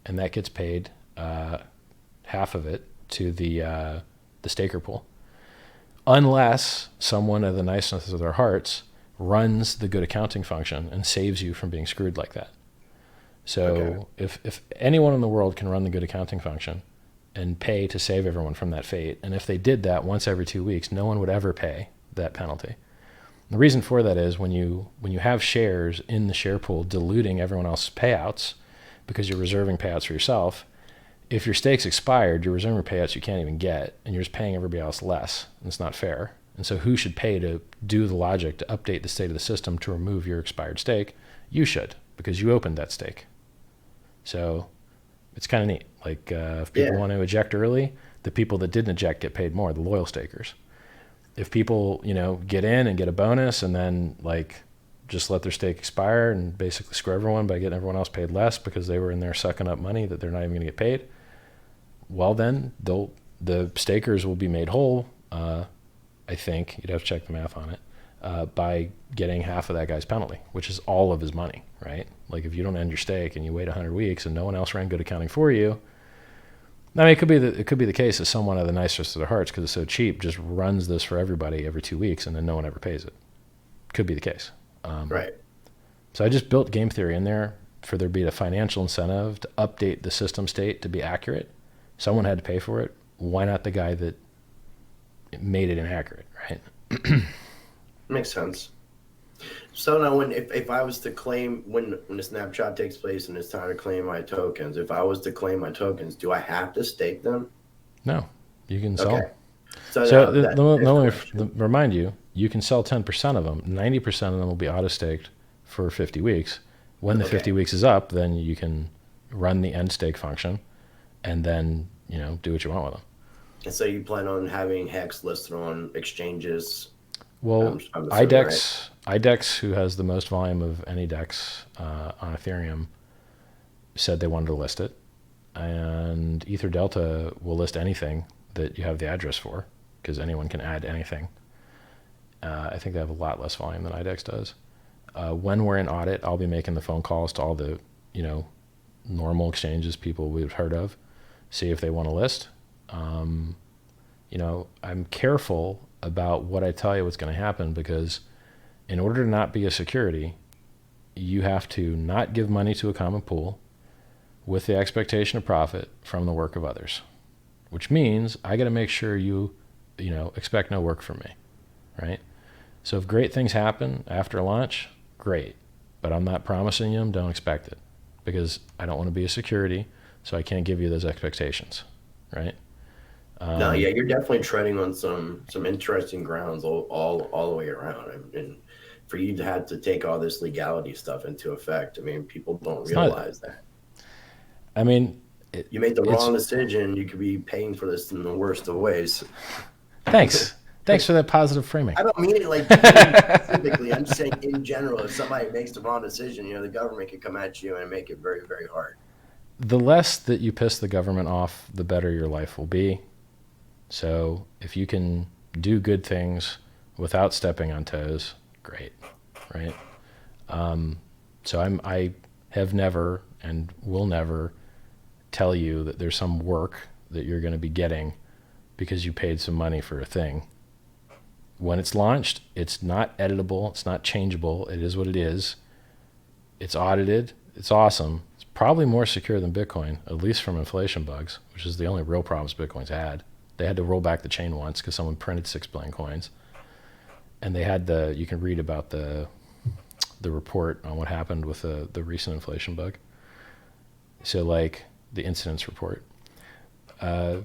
Speaker 2: And that gets paid half of it to the staker pool, unless someone of the niceness of their hearts runs the good accounting function and saves you from being screwed like that. So if anyone in the world can run the good accounting function and pay to save everyone from that fate, and if they did that once every 2 weeks, no one would ever pay that penalty. The reason for that is when you have shares in the share pool diluting everyone else's payouts because you're reserving payouts for yourself, if your stakes expired, you're reserving payouts you can't even get, and you're just paying everybody else less, and it's not fair. And so who should pay to do the logic to update the state of the system to remove your expired stake? You should, because you opened that stake. So it's kind of neat. Like if people want to eject early, the people that didn't eject get paid more, the loyal stakers. If people, get in and get a bonus and then just let their stake expire and basically screw everyone by getting everyone else paid less because they were in there sucking up money that they're not even going to get paid, well then the stakers will be made whole. I think you'd have to check the math on it, by getting half of that guy's penalty, which is all of his money, right? Like if you don't end your stake and you wait 100 weeks and no one else ran good accounting for you, I mean, it could be the case that someone out of the nicest of their hearts, because it's so cheap, just runs this for everybody every 2 weeks and then no one ever pays it. Could be the case.
Speaker 3: Right.
Speaker 2: So I just built game theory in there for there to be a financial incentive to update the system state to be accurate. Someone had to pay for it. Why not the guy that made it inaccurate, right?
Speaker 3: Makes sense. So now, if I was to claim when the snapshot takes place and it's time to claim my tokens, if I was to claim my tokens, do I have to stake them?
Speaker 2: No, you can sell.
Speaker 3: Okay.
Speaker 2: So let me remind you, you can sell 10% of them. 90% of them will be auto-staked for 50 weeks. When the 50 weeks is up, then you can run the end stake function and then, do what you want with them.
Speaker 3: And so you plan on having Hex listed on exchanges?
Speaker 2: Well,
Speaker 3: I'm assuming,
Speaker 2: IDEX, IDEX, who has the most volume of any DEX on Ethereum, said they wanted to list it. And Ether Delta will list anything that you have the address for, because anyone can add anything. I think they have a lot less volume than IDEX does. When we're in audit, I'll be making the phone calls to all the, normal exchanges people we've heard of, see if they want to list. I'm careful about what I tell you what's going to happen, because in order to not be a security, you have to not give money to a common pool with the expectation of profit from the work of others, which means I got to make sure you expect no work from me, right? So if great things happen after launch, great, but I'm not promising you them, don't expect it, because I don't want to be a security, so I can't give you those expectations, right?
Speaker 3: No, yeah, you're definitely treading on some interesting grounds all the way around. And for you to have to take all this legality stuff into effect, I mean, people don't realize that.
Speaker 2: I mean,
Speaker 3: you made the wrong decision. You could be paying for this in the worst of ways.
Speaker 2: Thanks for that positive framing.
Speaker 3: I don't mean it like specifically. I'm just saying in general, if somebody makes the wrong decision, the government can come at you and make it very, very hard.
Speaker 2: The less that you piss the government off, the better your life will be. So if you can do good things without stepping on toes, great, right? So I have never and will never tell you that there's some work that you're going to be getting because you paid some money for a thing. When it's launched, it's not editable, it's not changeable, it is what it is. It's audited, it's awesome. It's probably more secure than Bitcoin, at least from inflation bugs, which is the only real problems Bitcoin's had. They had to roll back the chain once because someone printed 6 billion coins. And they had you can read about the report on what happened with the recent inflation bug. So like the incidence report. If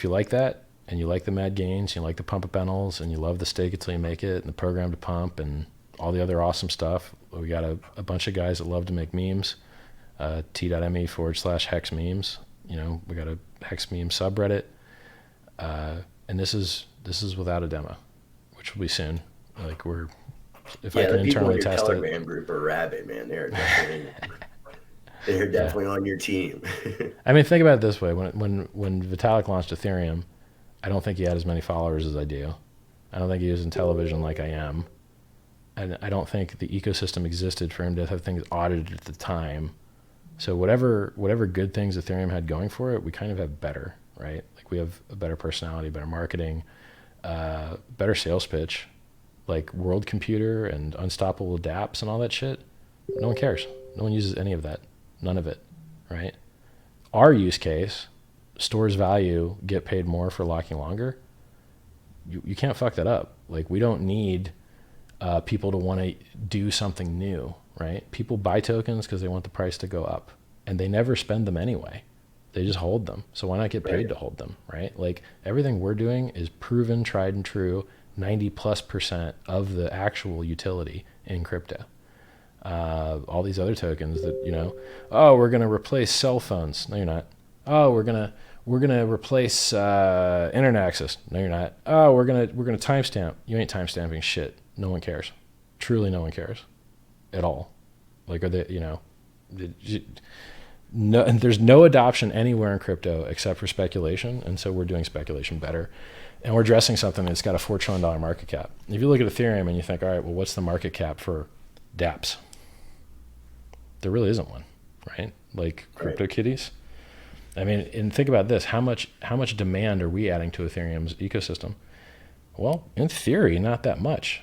Speaker 2: you like that and you like the mad gains, you like the pump up NLs, and you love the stake until you make it and the program to pump and all the other awesome stuff. We got a bunch of guys that love to make memes. t.me/Hex memes. We got a Hex meme subreddit. And this is without a demo, which will be soon. Like if I can internally test it.
Speaker 3: The Telegram group are rabid, man. They're definitely on your team.
Speaker 2: I mean, think about it this way: when Vitalik launched Ethereum, I don't think he had as many followers as I do. I don't think he was in television like I am, and I don't think the ecosystem existed for him to have things audited at the time. So whatever good things Ethereum had going for it, we kind of have better, right? Like we have a better personality, better marketing, better sales pitch, like World Computer and Unstoppable dApps and all that shit. No one cares. No one uses any of that. None of it, right? Our use case, stores value, get paid more for locking longer. You can't fuck that up. Like we don't need people to want to do something new, right? People buy tokens because they want the price to go up, and they never spend them anyway. They just hold them. So why not get paid to hold them, right? Like everything we're doing is proven, tried and true, 90+% of the actual utility in crypto. All these other tokens that, we're going to replace cell phones. No, you're not. Oh, we're going to replace internet access. No, you're not. Oh, we're going to timestamp. You ain't timestamping shit. No one cares. truly no one cares at all. Like, are they, no, and there's no adoption anywhere in crypto except for speculation. And so we're doing speculation better. And we're addressing something that's got a $4 trillion market cap. If you look at Ethereum and you think, all right, well, what's the market cap for dApps? There really isn't one, right? Like CryptoKitties. I mean, and think about this: how much demand are we adding to Ethereum's ecosystem? Well, in theory, not that much.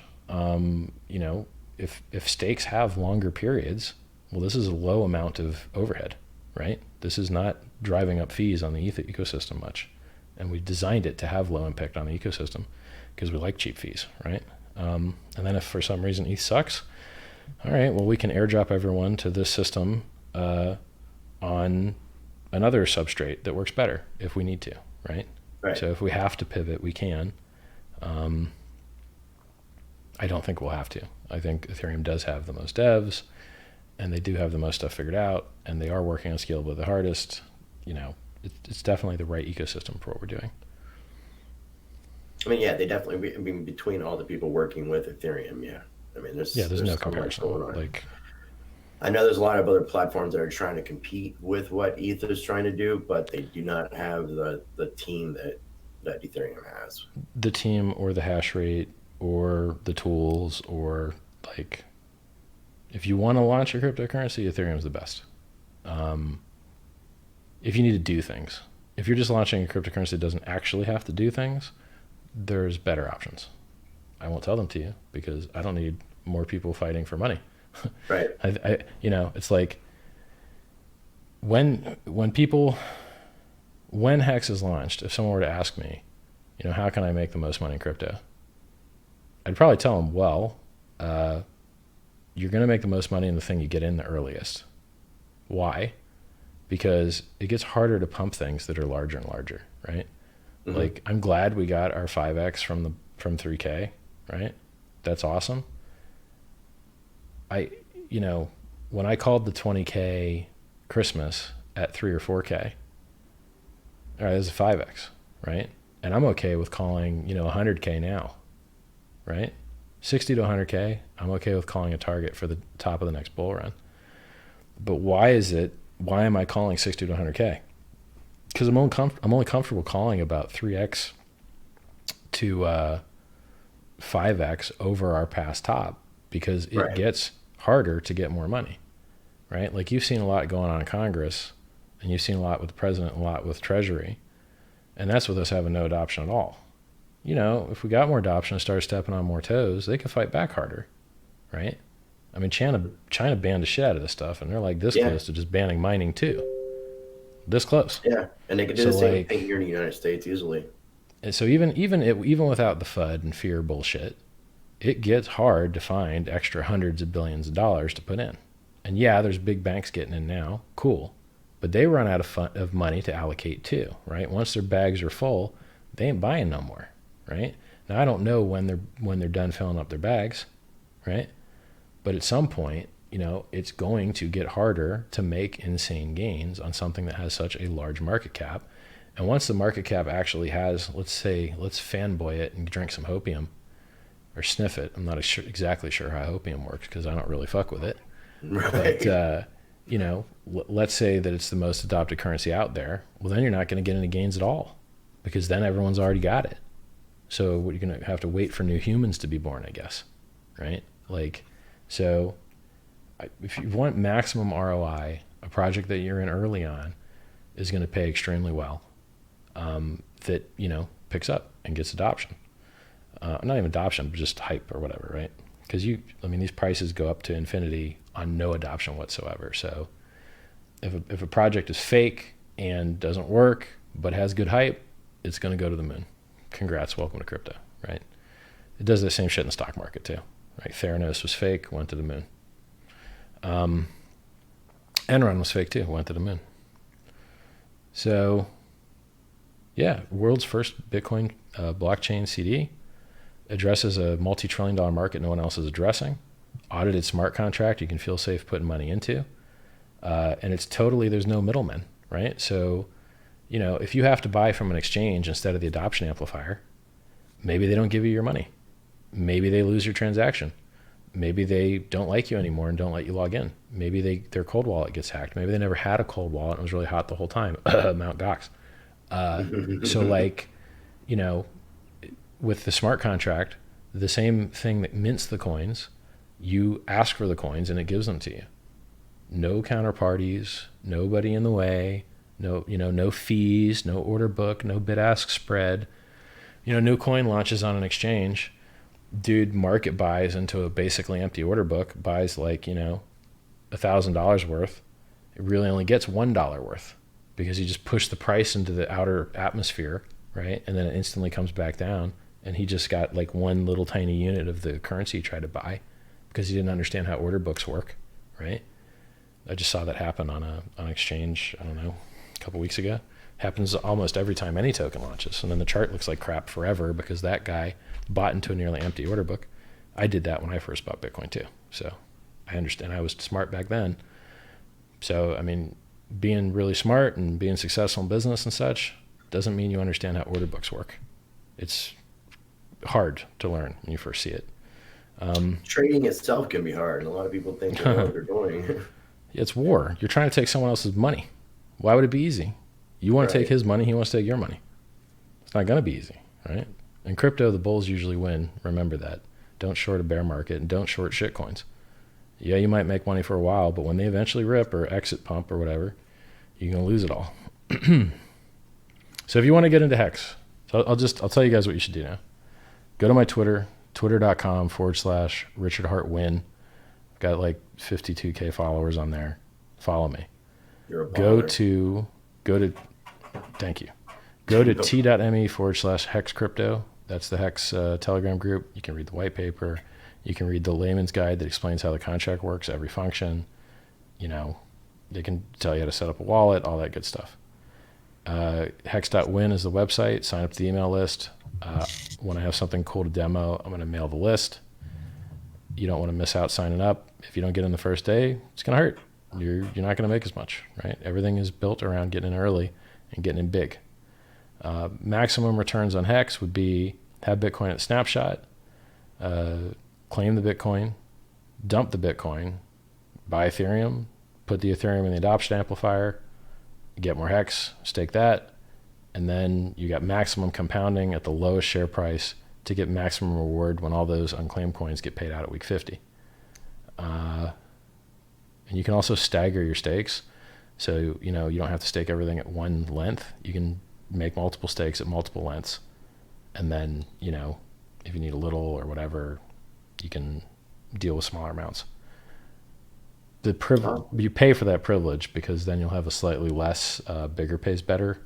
Speaker 2: If stakes have longer periods, well, this is a low amount of overhead, right? This is not driving up fees on the ETH ecosystem much, and we designed it to have low impact on the ecosystem because we like cheap fees, right? And then if for some reason ETH sucks, all right, well, we can airdrop everyone to this system on another substrate that works better if we need to, right? So if we have to pivot, we can. I don't think we'll have to. I think Ethereum does have the most devs, and they do have the most stuff figured out, and they are working on Scalable the hardest. It's definitely the right ecosystem for what we're doing.
Speaker 3: I mean, yeah, they definitely. I mean, between all the people working with Ethereum, yeah. I mean, there's
Speaker 2: no comparison. Like,
Speaker 3: I know there's a lot of other platforms that are trying to compete with what ETH is trying to do, but they do not have the team that Ethereum has.
Speaker 2: The team or the hash rate or the tools, or like, if you want to launch a cryptocurrency, Ethereum's the best. If you need to do things, if you're just launching a cryptocurrency that doesn't actually have to do things, there's better options. I won't tell them to you because I don't need more people fighting for money.
Speaker 3: Right.
Speaker 2: It's like when Hex is launched, if someone were to ask me, how can I make the most money in crypto? I'd probably tell them, well, you're going to make the most money in the thing you get in the earliest. Why? Because it gets harder to pump things that are larger and larger, right? Mm-hmm. Like, I'm glad we got our 5X from 3K, right? That's awesome. When I called the 20K Christmas at 3 or 4K, all right, there's a 5X, right? And I'm okay with calling, 100K now, right? 60 to 100K, I'm okay with calling a target for the top of the next bull run. But why am I calling 60 to 100K? Because I'm only comfortable calling about 3X to 5X over our past top, because it gets harder to get more money, right? Like, you've seen a lot going on in Congress, and you've seen a lot with the president, a lot with Treasury, and that's with us having no adoption at all. If we got more adoption and started stepping on more toes, they could fight back harder, right? I mean, China banned the shit out of this stuff, and they're like this close to just banning mining too. This close. Yeah,
Speaker 3: and they could do the same thing here in the United States easily.
Speaker 2: And so even without the FUD and fear bullshit, it gets hard to find extra hundreds of billions of dollars to put in. And yeah, there's big banks getting in now, cool, but they run out of money to allocate too, right? Once their bags are full, they ain't buying no more, right? Now, I don't know when they're done filling up their bags, right? But at some point, it's going to get harder to make insane gains on something that has such a large market cap. And once the market cap actually has, let's fanboy it and drink some hopium or sniff it. I'm not exactly sure how hopium works because I don't really fuck with it. Right. But, let's say that it's the most adopted currency out there. Well, then you're not going to get any gains at all because then everyone's already got it. So you're going to have to wait for new humans to be born, I guess. Right? So if you want maximum ROI, a project that you're in early on is going to pay extremely well. That picks up and gets adoption, not even adoption, but just hype or whatever, right? Because these prices go up to infinity on no adoption whatsoever. So if a project is fake and doesn't work but has good hype, it's going to go to the moon. Congrats, welcome to crypto, right? It does the same shit in the stock market too, right? Theranos was fake, went to the moon. Enron was fake too, went to the moon. So, yeah, world's first Bitcoin blockchain CD addresses a multi-trillion-dollar market no one else is addressing. Audited smart contract you can feel safe putting money into. And it's totally, there's no middlemen, right? So, if you have to buy from an exchange instead of the adoption amplifier, maybe they don't give you your money. Maybe they lose your transaction. maybe they don't like you anymore and don't let you log in. Maybe their cold wallet gets hacked. Maybe they never had a cold wallet and it was really hot the whole time. Mount Gox. So like, you know, with the smart contract, the same thing that mints the coins, you ask for the coins and it gives them to you. No counterparties, nobody in the way, no fees, no order book, no bid-ask spread. New coin launches on an exchange. Dude market buys into a basically empty order book, buys like, $1,000 worth. It really only gets $1 worth because he just pushed the price into the outer atmosphere, right? And then it instantly comes back down. And he just got like one little tiny unit of the currency he tried to buy because he didn't understand how order books work, right? I just saw that happen on an exchange, I don't know, a couple weeks ago. Happens almost every time any token launches. And then the chart looks like crap forever because that guy bought into a nearly empty order book. I did that when I first bought Bitcoin too. So I understand. I was smart back then. So, I mean, being really smart and being successful in business and such doesn't mean you understand how order books work. It's hard to learn when you first see it.
Speaker 3: Trading itself can be hard. A lot of people think they know what they're doing.
Speaker 2: It's war. You're trying to take someone else's money. Why would it be easy? You want to take his money, he wants to take your money. It's not going to be easy, right? In crypto, the bulls usually win. Remember that. Don't short a bear market and don't short shit coins. Yeah, you might make money for a while, but when they eventually rip or exit pump or whatever, you're going to lose it all. So if you want to get into Hex, I'll tell you guys what you should do now. Go to my Twitter, twitter.com/RichardHartWin. Got like 52K followers on there. Follow me.
Speaker 3: You're a baller.
Speaker 2: Thank you. Go to t.me/Hex Crypto. That's the Hex Telegram group. You can read the white paper. You can read the layman's guide that explains how the contract works, every function. They can tell you how to set up a wallet, all that good stuff. Hex.win is the website. Sign up to the email list. When I have something cool to demo, I'm going to mail the list. You don't want to miss out signing up. If you don't get in the first day, it's going to hurt. You're not going to make as much, right? Everything is built around getting in early and getting in big. Maximum returns on Hex would be have Bitcoin at snapshot, claim the Bitcoin, dump the Bitcoin, buy Ethereum, put the Ethereum in the adoption amplifier, get more Hex, stake that, and then you got maximum compounding at the lowest share price to get maximum reward when all those unclaimed coins get paid out at week 50. And you can also stagger your stakes. So, you don't have to stake everything at one length. You can make multiple stakes at multiple lengths. And then, if you need a little or whatever, you can deal with smaller amounts. You pay for that privilege because then you'll have a slightly less bigger pays better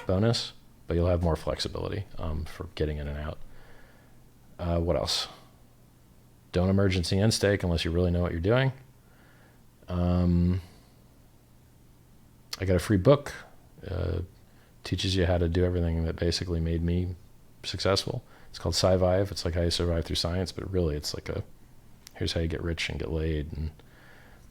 Speaker 2: bonus, but you'll have more flexibility for getting in and out. What else? Don't emergency end stake unless you really know what you're doing. I got a free book. Teaches you how to do everything that basically made me successful. It's called Sci-Vive. It's like how you survive through science, but really it's like here's how you get rich and get laid and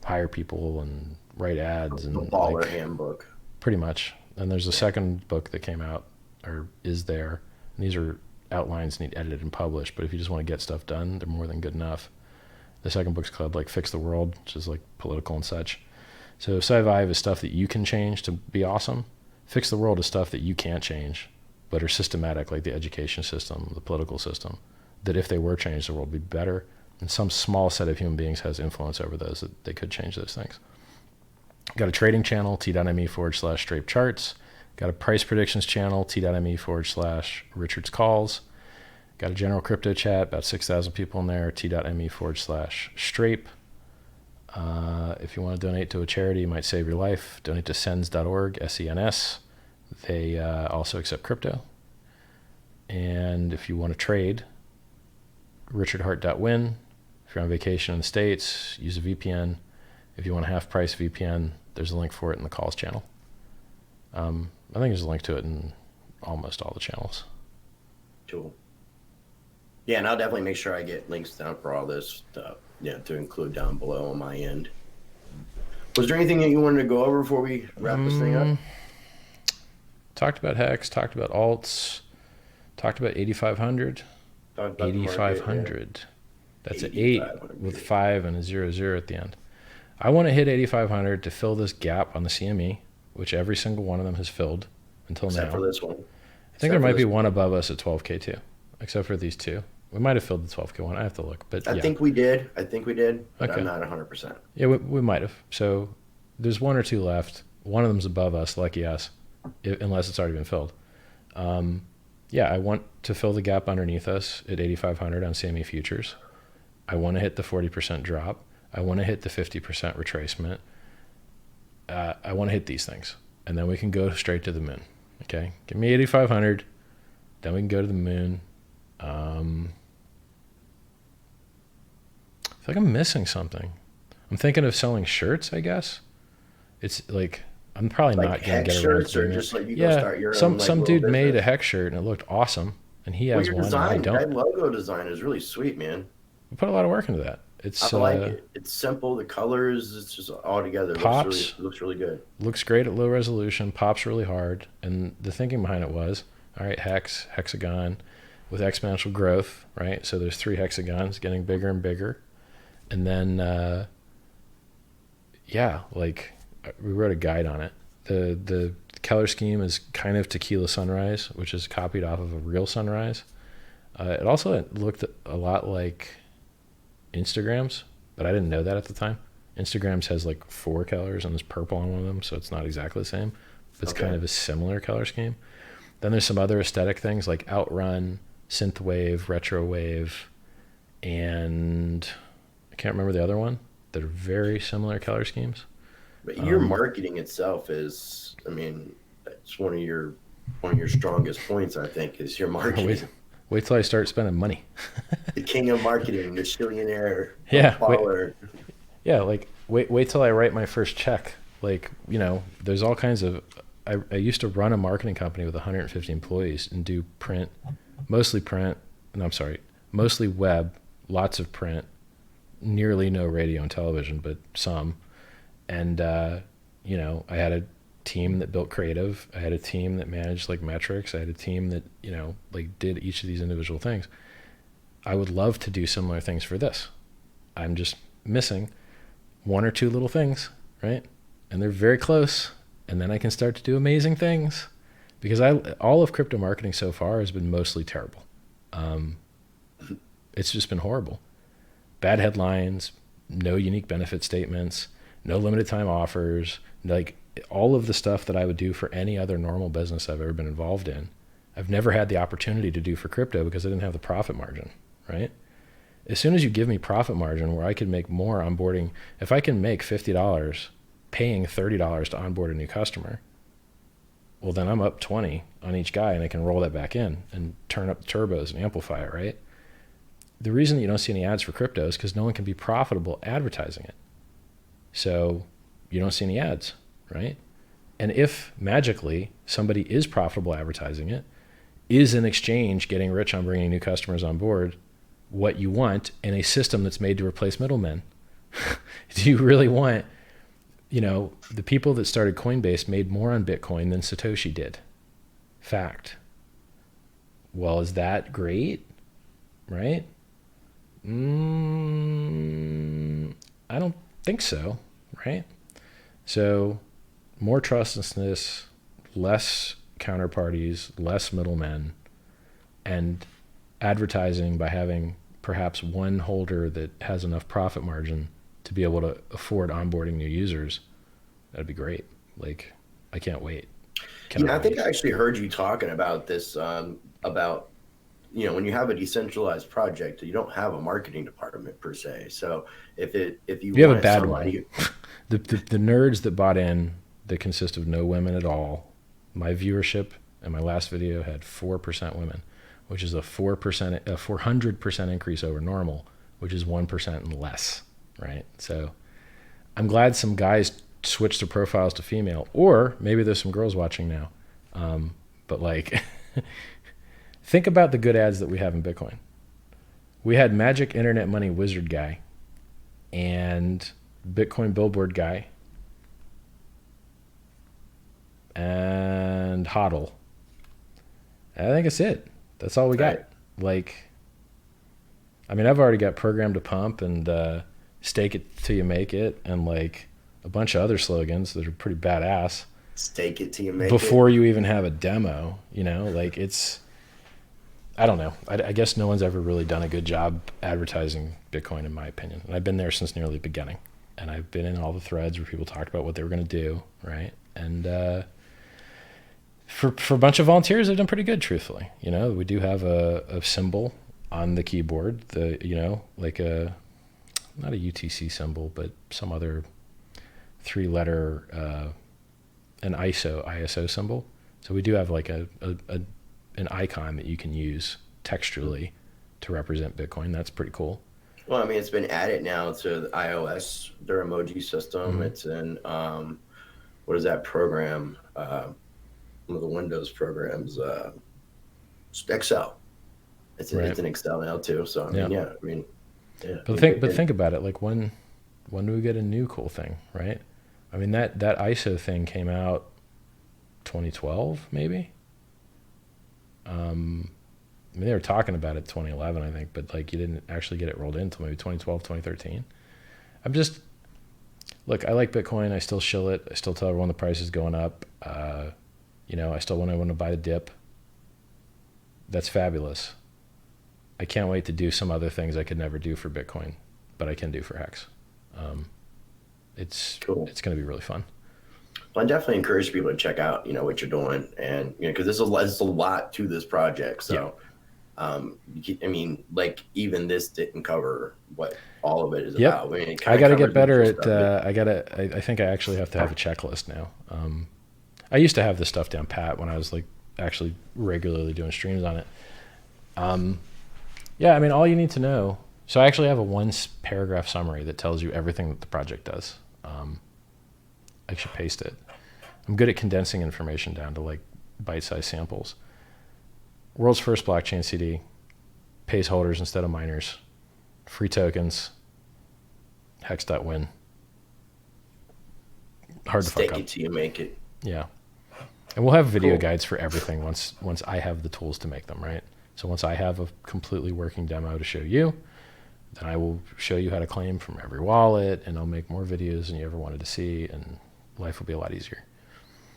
Speaker 2: hire people and write ads. And
Speaker 3: the baller handbook.
Speaker 2: Pretty much. And there's a second book that came out or is there. And these are outlines need edited and published, but if you just want to get stuff done, they're more than good enough. The second book's called like Fix the World, which is like political and such. So Sci-Vive is stuff that you can change to be awesome. Fix the World is stuff that you can't change, but are systematic, like the education system, the political system, that if they were changed, the world would be better. And some small set of human beings has influence over those that they could change those things. Got a trading channel, t.me/Strape Charts. Got a price predictions channel, t.me/Richard's Calls. Got a general crypto chat, about 6,000 people in there, t.me/Strape. If you want to donate to a charity, you might save your life. Donate to sens.org, SENS. They also accept crypto. And if you want to trade, richardhart.win. If you're on vacation in the States, use a VPN. If you want a half-price VPN, there's a link for it in the calls channel. I think there's a link to it in almost all the channels.
Speaker 3: Cool. Yeah, and I'll definitely make sure I get links down for all this stuff, to include down below on my end. Was there anything that you wanted to go over before we wrap this thing up?
Speaker 2: Talked about Hex, talked about alts, talked about 8,500. 8,500. That's an 8 with 5 and a 00 at the end. I want to hit 8,500 to fill this gap on the CME, which every single one of them has filled until now.
Speaker 3: Except for this one.
Speaker 2: I think there might be one above us at 12K too, except for these two. We might have filled the 12K one. I have to look, but
Speaker 3: I think we did. But okay. I'm not 100%.
Speaker 2: Yeah, we might have. So there's one or two left. One of them's above us, lucky us, unless it's already been filled. Yeah, I want to fill the gap underneath us at 8,500 on CME futures. I want to hit the 40% drop. I want to hit the 50% retracement. I want to hit these things. And then we can go straight to the moon. Okay? Give me 8,500. Then we can go to the moon. I feel like I'm missing something. I'm thinking of selling shirts, I guess. It's like, I'm probably not going to get around to doing it.
Speaker 3: Like you go start your
Speaker 2: some
Speaker 3: own, like,
Speaker 2: dude
Speaker 3: business.
Speaker 2: made a Hex shirt and it looked awesome. And he has one and I don't.
Speaker 3: That logo design is really sweet, man.
Speaker 2: We put a lot of work into that.
Speaker 3: I like it. It's simple. The colors, it's just all together.
Speaker 2: Pops.
Speaker 3: Looks really good.
Speaker 2: Looks great at low resolution. Pops really hard. And the thinking behind it was, all right, hexagon with exponential growth, right? So there's 3 hexagons getting bigger and bigger. And then, yeah, like we wrote a guide on it. The color scheme is kind of tequila sunrise, which is copied off of a real sunrise. It also looked a lot like Instagrams, but I didn't know that at the time. Instagrams has like 4 colors and there's purple on one of them, so it's not exactly the same. But it's kind of a similar color scheme. Then there's some other aesthetic things like Outrun, Synthwave, Retrowave, and I can't remember the other one that are very similar color schemes.
Speaker 3: But your marketing itself is, I mean, it's one of your strongest points, I think, is your marketing.
Speaker 2: Wait till I start spending money.
Speaker 3: The king of marketing, the millionaire.
Speaker 2: Yeah. Wait till I write my first check. Like, you know, there's all kinds of, I used to run a marketing company with 150 employees and do mostly web, lots of print, nearly no radio and television, but some. And, you know, I had a team that built creative. I had a team that managed like metrics. I had a team that, you know, like did each of these individual things. I would love to do similar things for this. I'm just missing 1 or 2 little things, right? And they're very close. And then I can start to do amazing things because all of crypto marketing so far has been mostly terrible. It's just been horrible. Bad headlines, no unique benefit statements, no limited time offers, like all of the stuff that I would do for any other normal business I've ever been involved in. I've never had the opportunity to do for crypto because I didn't have the profit margin, right? As soon as you give me profit margin where I can make more onboarding, if I can make $50 paying $30 to onboard a new customer, well, then I'm up 20 on each guy and I can roll that back in and turn up the turbos and amplify it, right? The reason that you don't see any ads for crypto is because no one can be profitable advertising it. So you don't see any ads, right? And if magically somebody is profitable advertising it, is an exchange getting rich on bringing new customers on board what you want in a system that's made to replace middlemen? Do you really want, you know, the people that started Coinbase made more on Bitcoin than Satoshi did. Fact. Well, is that great? Right? I don't think so, right? So more trustlessness, less counterparties, less middlemen, and advertising by having perhaps one holder that has enough profit margin to be able to afford onboarding new users. That'd be great. Like, I can't wait.
Speaker 3: I think I actually heard you talking about this, about, you know, when you have a decentralized project, you don't have a marketing department per se. So if you
Speaker 2: have a bad one, the nerds that bought in that consist of no women at all, my viewership in my last video had 4% women, which is a 400% increase over normal, which is 1% less, right? So I'm glad some guys switched their profiles to female, or maybe there's some girls watching now. But like, think about the good ads that we have in Bitcoin. We had Magic Internet Money Wizard guy and Bitcoin Billboard guy and HODL. I think that's it. That's all we got. Like, I mean, I've already got Program to Pump and Stake It Till You Make It, and like a bunch of other slogans that are pretty badass.
Speaker 3: Stake it till you make
Speaker 2: before
Speaker 3: it.
Speaker 2: you even have a demo, you know, like I don't know. I guess no one's ever really done a good job advertising Bitcoin, in my opinion. And I've been there since nearly the beginning. And I've been in all the threads where people talked about what they were going to do, right? And for a bunch of volunteers, they've done pretty good, truthfully. You know, we do have a symbol on the keyboard, like not a UTC symbol, but some other 3-letter, an ISO symbol. So we do have like an icon that you can use textually to represent Bitcoin. That's pretty cool.
Speaker 3: Well, I mean, it's been added now to the iOS, their emoji system. Mm-hmm. It's in, what is that program? One of the Windows programs, Excel. It's in Excel now too. So I mean, yeah.
Speaker 2: But think about it. Like when do we get a new cool thing, right? I mean, that ISO thing came out 2012, maybe. I mean, they were talking about it 2011, I think, but like you didn't actually get it rolled in until maybe 2012, 2013. Look, I like Bitcoin. I still shill it. I still tell everyone the price is going up. You know, I still want everyone to buy the dip. That's fabulous. I can't wait to do some other things I could never do for Bitcoin, but I can do for Hex. It's cool. It's going to be really fun.
Speaker 3: Well, I definitely encourage people to check out, you know, what you're doing, and you know, because there's a lot to this project. So, I mean, like even this didn't cover what all of it is about. I mean,
Speaker 2: I got to get better at. I think I actually have to have a checklist now. I used to have this stuff down pat when I was like actually regularly doing streams on it. Yeah, I mean, all you need to know. So I actually have a 1-paragraph summary that tells you everything that the project does. I should paste it. I'm good at condensing information down to like bite-sized samples. World's first blockchain CD, pays holders instead of miners, free tokens, hex.win. Hard to fuck up.
Speaker 3: Stake it till you make it.
Speaker 2: Yeah. And we'll have video guides for everything once I have the tools to make them, right? So once I have a completely working demo to show you, then I will show you how to claim from every wallet, and I'll make more videos than you ever wanted to see, and life will be a lot easier.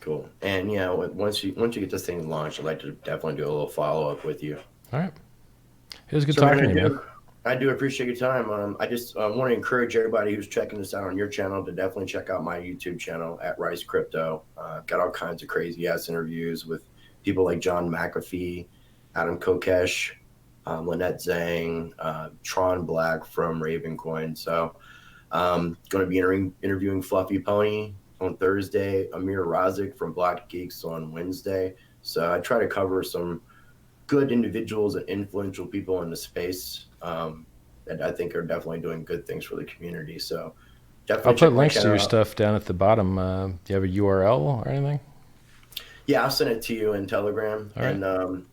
Speaker 3: Cool. And yeah, once you get this thing launched, I'd like to definitely do a little follow-up with you.
Speaker 2: All right. It was good talking to you, man.
Speaker 3: I do appreciate your time. I just want to encourage everybody who's checking this out on your channel to definitely check out my YouTube channel at Rice Crypto. Got all kinds of crazy ass interviews with people like John McAfee, Adam Kokesh, Lynette Zhang, Tron Black from Ravencoin. So going to be interviewing Fluffy Pony on Thursday, Amir Razik from Block Geeks on Wednesday. So I try to cover some good individuals and influential people in the space that I think are definitely doing good things for the community. So definitely
Speaker 2: I'll put links to your stuff down at the bottom. Do you have a URL or anything?
Speaker 3: Yeah, I'll send it to you in Telegram. All right. And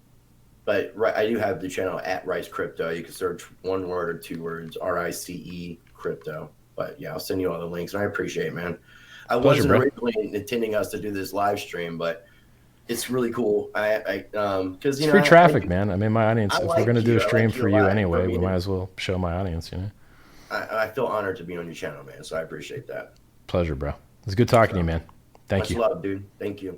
Speaker 3: but I do have the channel at Rice Crypto. You can search one word or two words, RICE Crypto. But yeah, I'll send you all the links. And I appreciate it, man. I wasn't originally intending us to do this live stream, but it's really cool. Because
Speaker 2: it's free traffic, man. I mean, my audience. If we're gonna do a stream for you anyway, we might as well show my audience. You know.
Speaker 3: I feel honored to be on your channel, man. So I appreciate that.
Speaker 2: Pleasure, bro. It's good talking to you, man. Thank you.
Speaker 3: Much love, dude. Thank you.